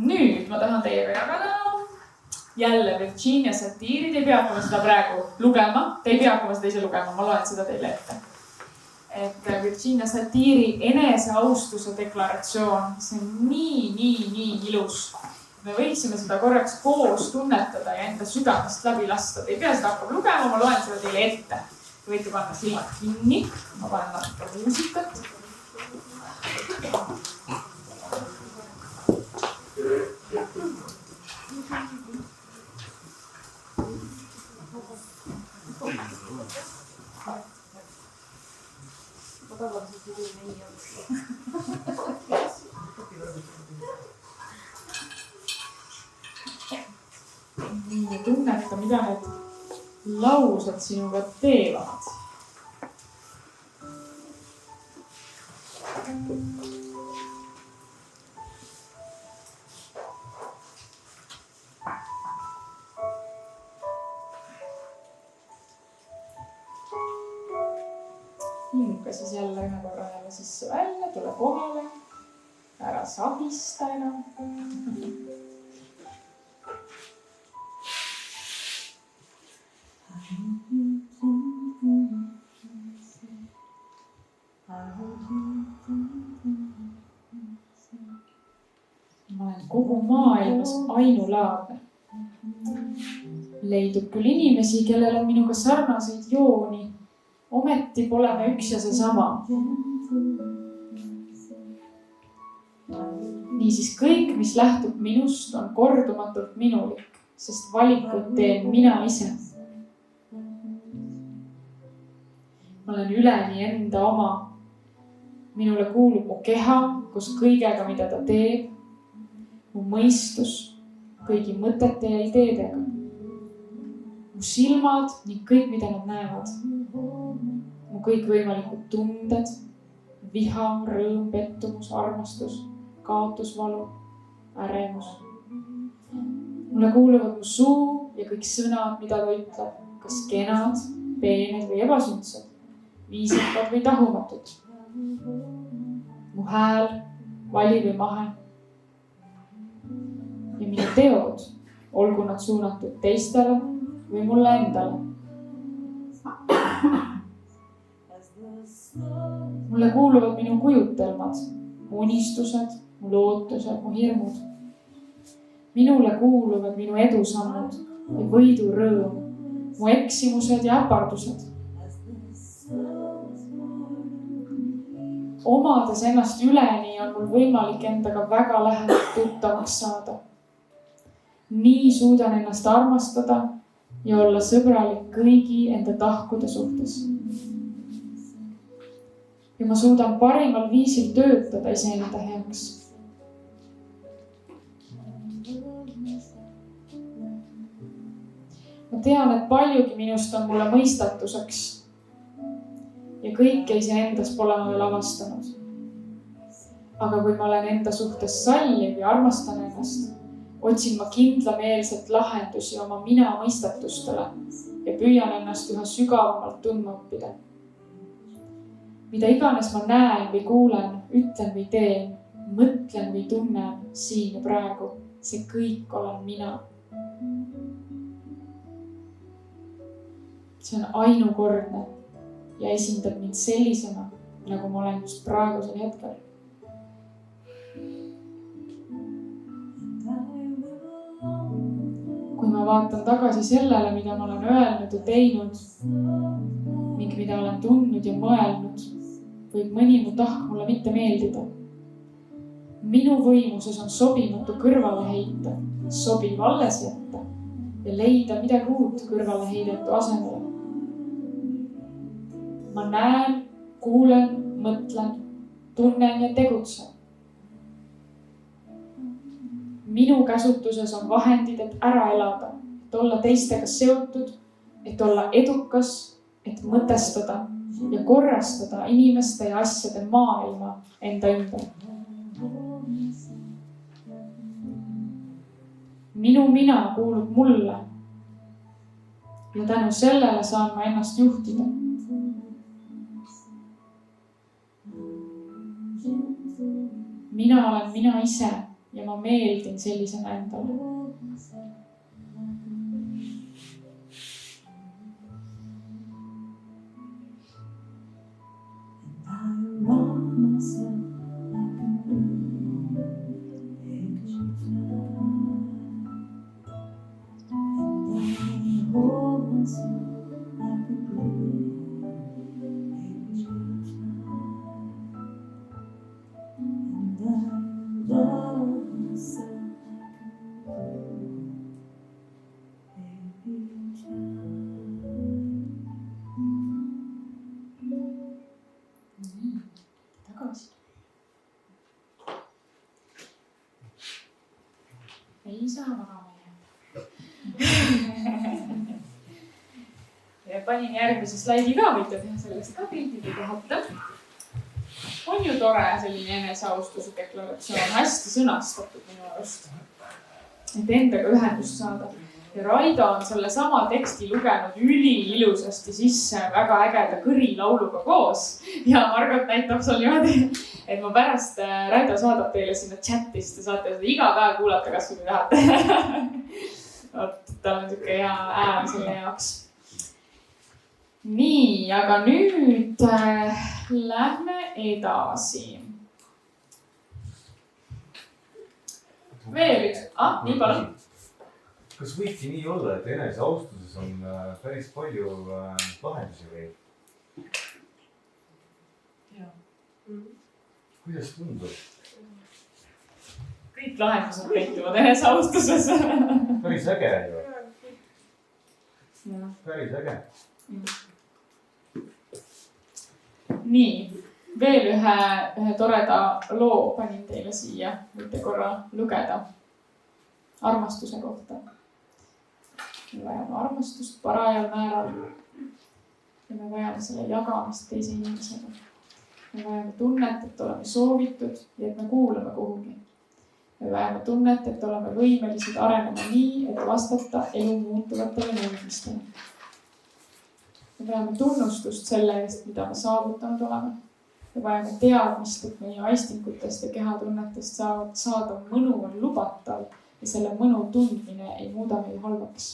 nüüd ma tahan teiega jagada jälle Virginia satiiri. Te ei pea hakkama seda praegu lugema. Te ei pea hakkama seda ise lugema, ma loen seda teile ette. Et Virginia satiiri eneseaustuse deklaratsioon, see on nii ilus. Me võiksime seda korraks koos tunnetada ja enda südamest läbi lasta. Te ei pea seda hakkama lugema, ma loen seda teile ette. Te võite panna silmad kinni. Ma panen natuke muusikat. Ja tunneta, mida need laused sinuga teevad. Hinka siis jälle ühe korra jälle sisse välja, tule kohale. Ära sahista enam. Ma olen kogu maailmas ainulaadne. Leidub küll inimesi, kellel on minuga sarnaseid jooni. Ometi pole me üks ja seesama. Niisiis kõik, mis lähtub minust, on kordumatult minulik, sest valikut teen mina ise. Ma olen üleni enda oma. Minule kuulub mu keha koos kõigega, mida ta teeb. Mu mõistus kõigi mõtete ja ideedega. Mu silmad ning kõik, mida nad näevad. Mu kõikvõimalikud tunded, viha, rõõm, pettumus, armastus, kaotusvalu, ärevus. Mulle kuuluvad mu suu ja kõik sõnad, mida ta ütleb, kas kenad, peened või ebasündsad, viisikad või tahumatud. Mu hääl, vali või mahe. Ja minu teod, olgu nad suunatud teistele või mulle endale. Mulle kuuluvad minu kujutelmad, mu unistused, mu lootused, mu hirmud. Minule kuuluvad minu edusammud ja võidurõõm, mu eksimused ja äpardused. Omades ennast üleni on mul võimalik endaga väga lähedalt tuttavaks saada. Nii suudan ennast armastada ja olla sõbralik kõigi enda tahkude suhtes. Ja ma suudan parimal viisil töötada iseenda heaks. Ma tean, et paljugi minust on mulle mõistatuseks ja kõike iseendas pole ma veel avastanud. Aga kui ma olen enda suhtes salliv ja armastan ennast, otsin ma kindlameelselt lahendusi oma mina mõistatustele ja püüan ennast üha sügavamalt tundma õppida. Mida iganes ma näen või kuulen, ütlen või teen, mõtlen või tunnen siin ja praegu, see kõik olen mina. See on ainukordne ja esindad mind sellisena, nagu ma olen just praegusel hetkel. Kui ma vaatan tagasi sellele, mida ma olen öelnud ja teinud ning mida olen tundnud ja mõelnud, võib mõni mu tahk mulle mitte meeldida. Minu võimuses on sobimatu kõrvale heita, sobiv alles jätta ja leida midagi uut kõrvale heidetu asemele. Ma näen, kuulen, mõtlen, tunnen ja tegutsen. Minu käsutuses on vahendid, et ära elada, et olla teistega seotud, et olla edukas, et mõtestada ja korrastada inimeste ja asjade maailma enda ümber. Minu mina kuulub mulle ja tänu sellele saan ma ennast juhtida. Mina olen mina ise ja ma meeldin sellisena endale. Ei saa magama jääda. Ja panin järgmise slaidi ka, võite teha sellest ka pildi, kui tahate. On ju tore selline eneseaustuse deklaratsioon, hästi sõnastatud minu arust, et endaga ühendust saada. Ja Raido on selle sama teksti lugenud üliilusasti sisse väga ägeda kõrilauluga koos. Ja Margot näitab seal niimoodi, et ma pärast Raido saadab teile sinna chati, siis te saate seda iga päev kuulata, kas kui tahate. Tal on siuke hea ääm selle jaoks. Nii, aga nüüd lähme edasi. Veel üks. Nii palun. Kas võibki nii olla, et eneseaustuses on päris palju lahendusi või? Kuidas tundub? Kõik lahendused peituvad eneseaustuses. Päris äge ju. Päris äge. Nii, veel ühe toreda loo panin teile siia. Võite korra lugeda armastuse kohta. Me vajame armastust parajal määral ja me vajame selle jagamist teise inimesega. Me vajame tunnet, et oleme soovitud ja et me kuulame kuhugi. Me vajame tunnet, et oleme võimelised arenema nii, et vastata elu muutuvatele nõudmistele. Me vajame tunnustust selle eest, mida me saavutanud oleme. Me vajame teadmist, et meie aistingutest ja kehatunnetest saada mõnu on lubatav ja selle mõnu tundmine ei muuda meid halvaks.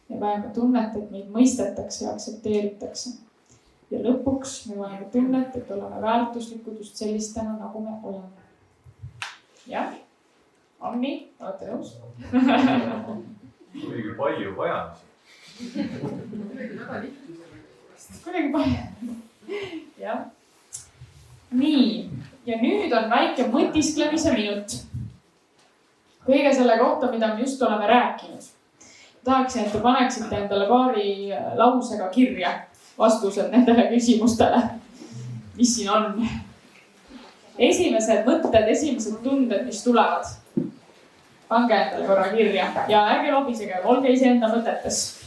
Me vajame tunnet, et meid mõistetakse ja aktsepteeritakse. Ja lõpuks me vajame tunnet, et oleme väärtuslikud just sellistena, nagu me oleme. Jah? On nii? Olete nõus? Kuidagi palju vajamisi. Kuidagi palju. Jah. Nii. Ja nüüd on väike mõtisklemise minut. Kõige selle kohta, mida me just oleme rääkinud. Tahaksin, et te paneksite endale paari lausega kirja vastused nendele küsimustele, mis siin on. Esimesed mõtted, esimesed tunded, mis tulevad. Pange endale korra kirja ja ärge lobisege, olge iseenda mõtetes.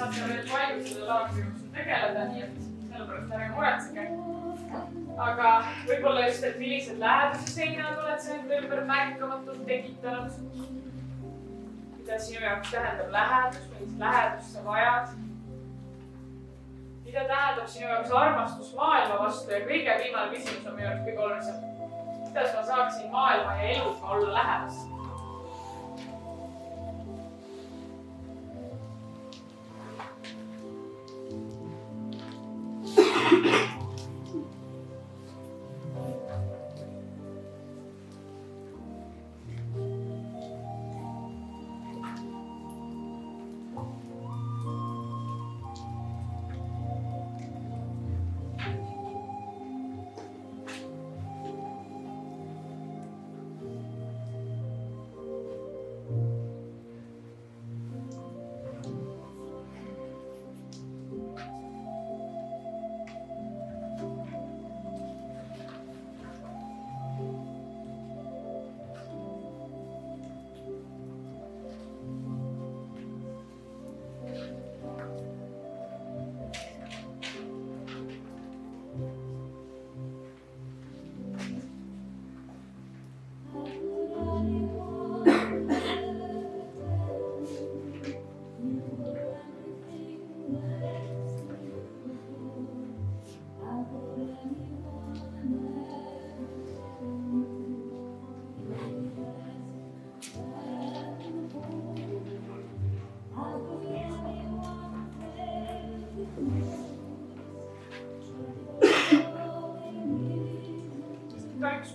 saate veel palju selle laagri jooksul tegeleda, nii et sellepärast ärge muretsege. Aga võib-olla just, et millised läheduse seinad oled sa enda ümber märkamatult tekitanud? Mida sinu jaoks tähendab lähedus, millist lähedust sa vajad? Mida tähendab sinu jaoks armastus maailma vastu ja kõige viimane küsimus on minu jaoks kõige olulisem. Kuidas ma saaksin maailma ja eluga olla lähedas?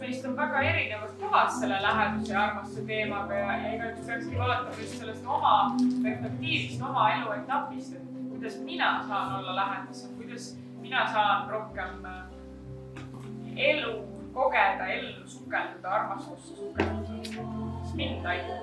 Meist on väga erinevas kohas selle läheduse ja armastuse teemaga ja igaüks peakski vaatama just sellest oma perspektiivist, oma eluetapist, et kuidas mina saan olla lähedasem, kuidas mina saan rohkem elu kogeda, ellu sukelduda, armastusse sukelduda, mis mind aitab.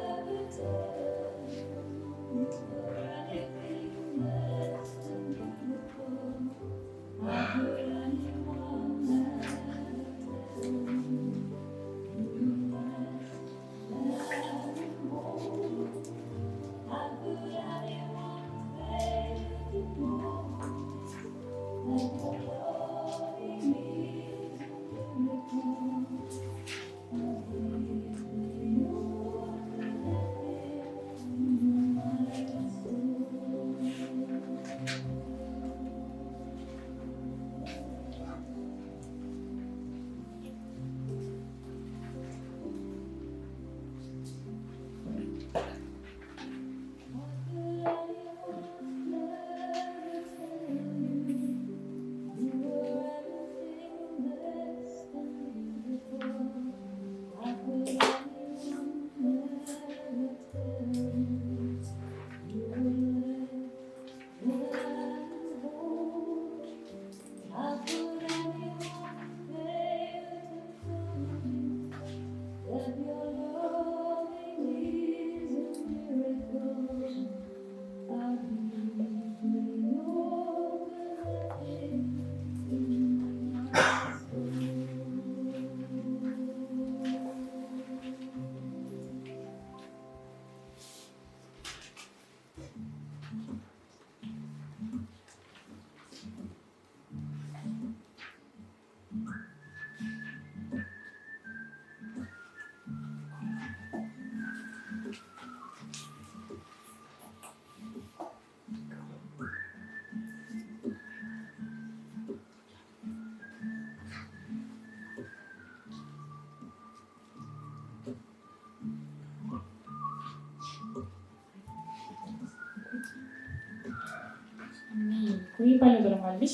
Kui palju teil on valmis?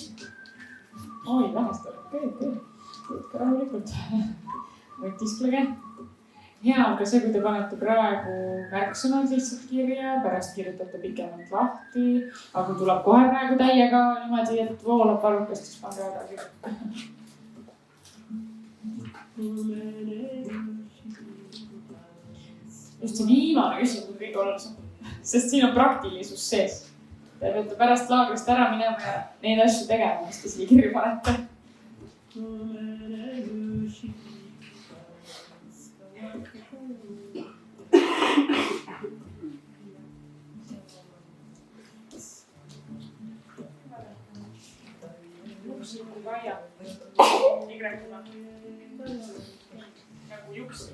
Oi, vähestel. Okei. Võtke rahulikult. Võtisklege. Hea on ka see, kui te panete praegu märksõnad lihtsalt kirja, pärast kirjutate pikemalt lahti, aga kui tuleb kohe praegu täiega niimoodi, et voolab varrukas, siis pange ära kirja. Just see viimane küsimus on kõige olulisem, sest siin on praktilisus sees. Te peate pärast laagrist ära minema ja neid asju tegema, mis te siia kirja panete. Kaia. Y-ga. Nagu juks.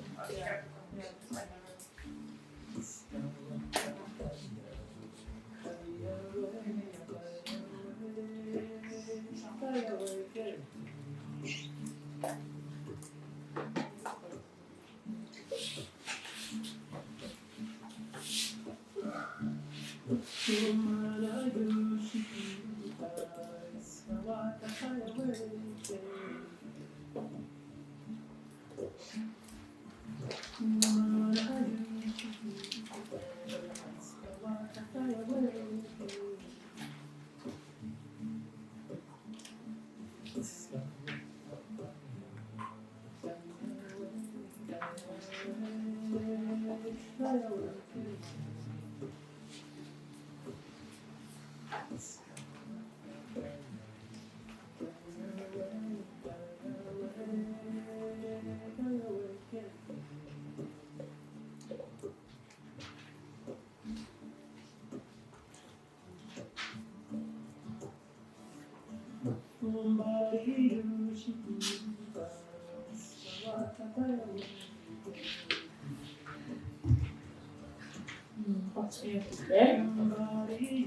Kaks minutit veel.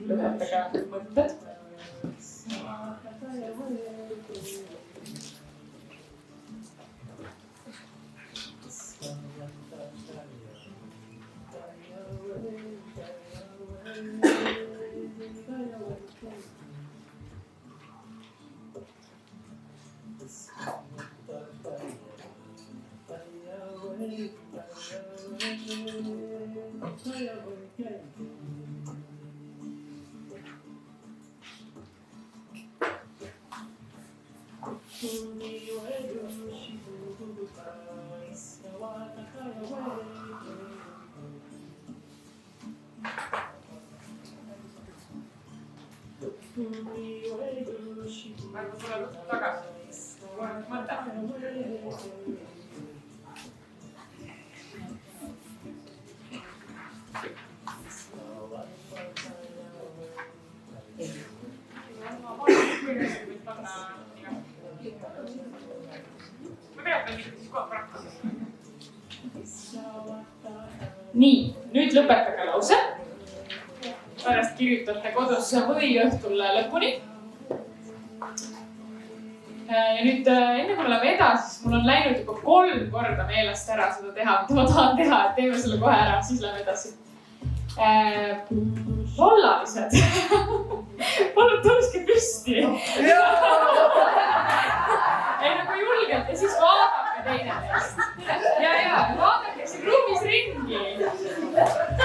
Lõpetage mõtted. Nagu sulle lõpuks tagasi. Mõte. Nii, nüüd lõpetage lause. Pärast kirjutate kodus või õhtul lõpuni. Ja nüüd enne kui me läheme edasi, siis mul on läinud juba 3 korda meelest ära seda teha, mida ma tahan teha, et teeme selle kohe ära, siis läheme edasi. Vallalised. Palun tõuske püsti. Ei nagu julgelt ja siis vaadake teineteist. Ja vaadake siin ruumis ringi.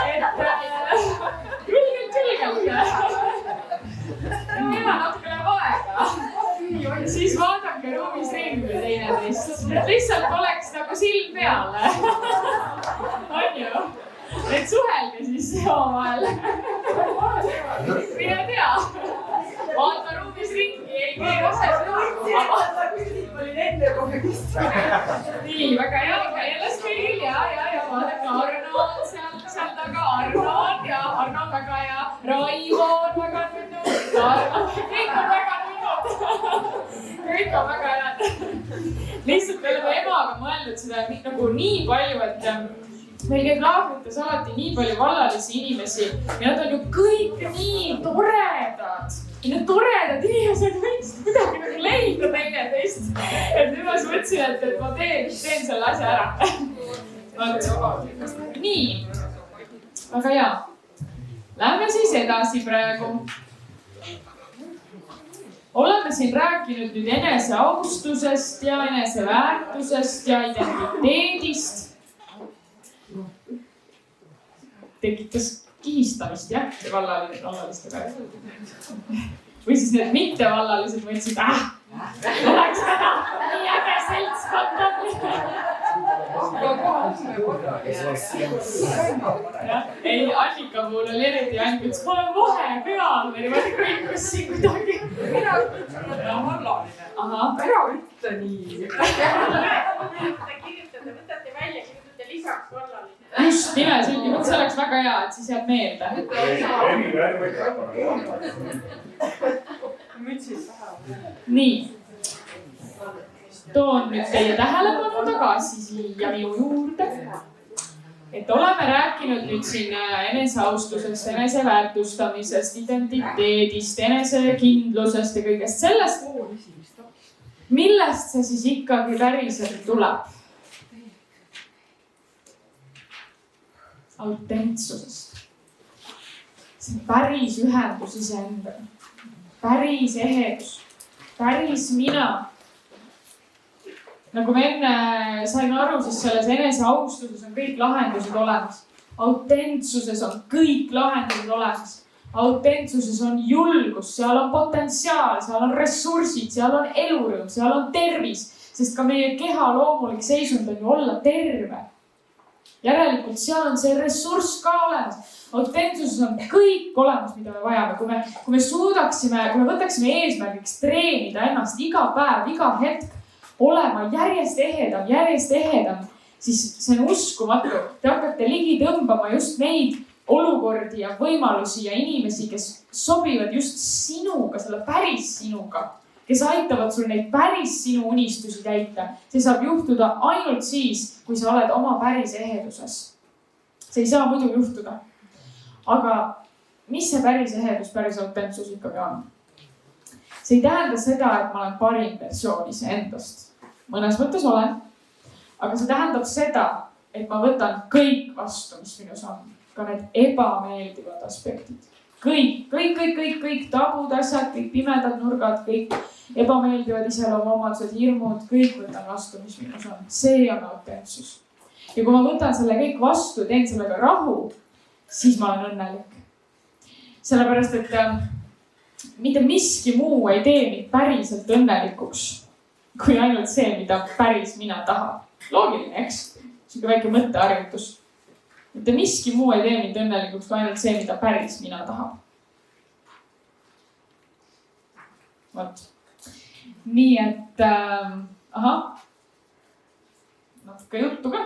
Et julgelt. Natuke läheb aega. Siis vaadake ruumis ringi teineteist. Lihtsalt oleks nagu silm peale. On ju? Et suhelge siis omavahel. Mine tea. Vaata ruumis ringi, ei keegi Nii, väga hea, jälle spiil ja vaadake Arno on seal taga, Arno on väga hea, Raivo on väga nunnud, kõik on väga nunnud, kõik on väga head. Lihtsalt me oleme emaga mõelnud seda nagu nii palju, et meil käib laagrites alati nii palju vallalisi inimesi ja nad on ju kõik nii toredad. Ja need toredad inimesed võiksid kuidagi nagu leida teineteist. Et nüüd ma siis mõtlesin, et ma teen selle asja ära. Nii, väga hea. Lähme siis edasi praegu. Oleme siin rääkinud nüüd eneseaustusest ja eneseväärtusest ja identiteedist. Tekitas kihistamist, jah, see vallalistega. Või siis need mittevallalised mõtlesid, oleks täna nii äge seltskond. Ei, Annika puhul oli eriti ainult, et ma olen vahepeal või niimoodi kõikus siin kuidagi. Mina ütlen, et ta on vallaline. Ära ütle nii. Kirjutate, võtate välja, kirjutate lisaks vallaline. Just, nimesüldi, see oleks väga hea, et siis jääb meelde. Nii, toon nüüd teie tähelepanu tagasi siia minu juurde. Et oleme rääkinud nüüd siin eneseaustusest, eneseväärtustamisest, identiteedist, enesekindlusest ja kõigest sellest. Millest see siis ikkagi päriselt tuleb? Autentsusest. See päris ühendus iseendaga. Päris ehedus. Päris mina. Nagu me enne saime aru, siis selles eneseaustuses on kõik lahendused olemas. Autentsuses on kõik lahendused olemas. Autentsuses on julgus, seal on potentsiaal, seal on ressursid, seal on elurõõm, seal on tervis. Sest ka meie keha loomulik seisund on ju olla terve. Järelikult seal on see ressurss ka olemas. Autentsuses on kõik olemas, mida me vajame. Kui me suudaksime, kui me võtaksime eesmärgiks treenida ennast iga päev, iga hetk, olema järjest ehedam, siis see on uskumatu. Te hakkate ligi tõmbama just neid olukordi ja võimalusi ja inimesi, kes sobivad just sinuga, selle päris sinuga, kes aitavad sul neid päris sinu unistusi täita. See saab juhtuda ainult siis, kui sa oled oma päris eheduses. See ei saa muidu juhtuda. Aga mis see päris ehedus, päris autentsus ikkagi on? See ei tähenda seda, et ma olen parim versioon iseendast. Mõnes mõttes olen. Aga see tähendab seda, et ma võtan kõik vastu, mis minus on. Ka need ebameeldivad aspektid. Kõik tabud asjad, kõik pimedad nurgad, kõik ebameeldivad iseloomuomadused, hirmud, kõik võtan vastu, mis minus on. See on autentsus. Ja kui ma võtan selle kõik vastu ja teen sellega rahu, siis ma olen õnnelik. Sellepärast, et mitte miski muu ei tee mind päriselt õnnelikuks, kui ainult see, mida päris mina tahan. Loogiline, eks? Siuke väike mõtteharjutus. Mitte miski muu ei tee mind õnnelikuks, kui ainult see, mida päris mina tahan. Vot. Nii et, natuke juttu ka.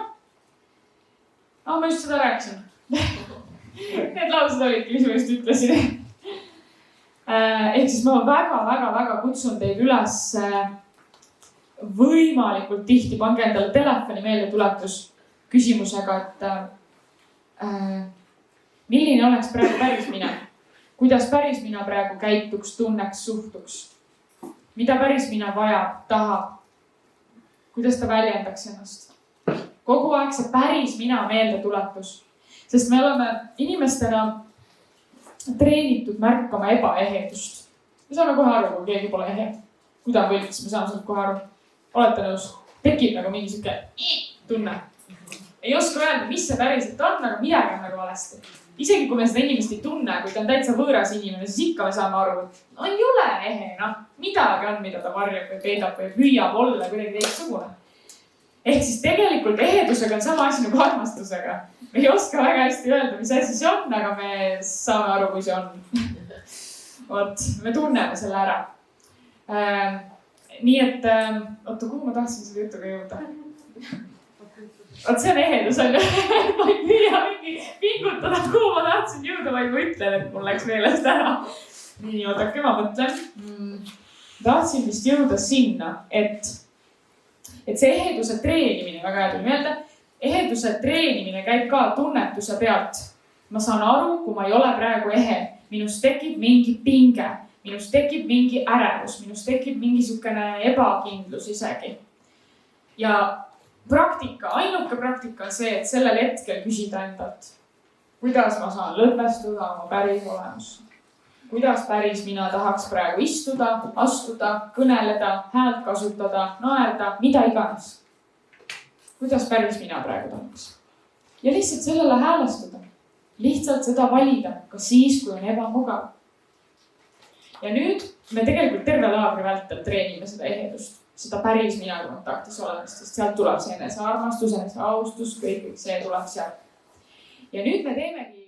Ma just seda rääkisin. Need laused olidki, mis ma just ütlesin. Ehk siis ma väga kutsun teid üles võimalikult tihti pange endale telefoni meeldetuletus küsimusega, et milline oleks praegu päris mina? Kuidas päris mina praegu käituks, tunneks, suhtuks? Mida päris mina vajab, tahab? Kuidas ta väljendaks ennast? Kogu aeg see päris mina meeldetuletus. Sest me oleme inimestena treenitud märkama ebaehedust. Me saame kohe aru, kui keegi pole ehe. Kuda võlks, me saame sealt kohe aru. Olete nõus? Tekib nagu mingi siuke tunne. Ei oska öelda, mis see päriselt on, aga midagi on nagu valesti. Isegi kui me seda inimest ei tunne, kui ta on täitsa võõras inimene, siis ikka me saame aru, et no ei ole ehe, midagi on, mida ta varjab või peidab või püüab olla kuidagi teistsugune. Ehk siis tegelikult ehedusega on sama asi nagu armastusega. Me ei oska väga hästi öelda, mis asi see on, aga me saame aru, kui see on. Vot, me tunneme selle ära. Nii et, kuhu ma tahtsin selle jutuga jõuda? Vot see on ehedus, on ju. Ma ei püüa mingi pingutada, kuhu ma tahtsin jõuda, vaid ma ütlen, et mul läks meelest ära. Nii, oodake, ma mõtlen. Tahtsin vist jõuda sinna, et see eheduse treenimine, väga hea tuli meelde, eheduse treenimine käib ka tunnetuse pealt. Ma saan aru, kui ma ei ole praegu ehe, minust tekib mingi pinge, minust tekib mingi ärevus, minust tekib mingisugune ebakindlus isegi. Ja ainuke praktika on see, et sellel hetkel küsida endalt, kuidas ma saan lõdvestuda oma päris olemusse. Kuidas päris mina tahaks praegu istuda, astuda, kõneleda, häält kasutada, naerda, mida iganes. Kuidas päris mina praegu tahaks. Ja lihtsalt sellele häälestuda. Lihtsalt seda valida, ka siis, kui on ebamugav. Ja nüüd me tegelikult terve laagri vältel treenime seda ehedust, seda päris mina kontaktis olemist, sest sealt tuleb see enesearmastus, eneseaustus, kõik see tuleb sealt. Ja nüüd me teemegi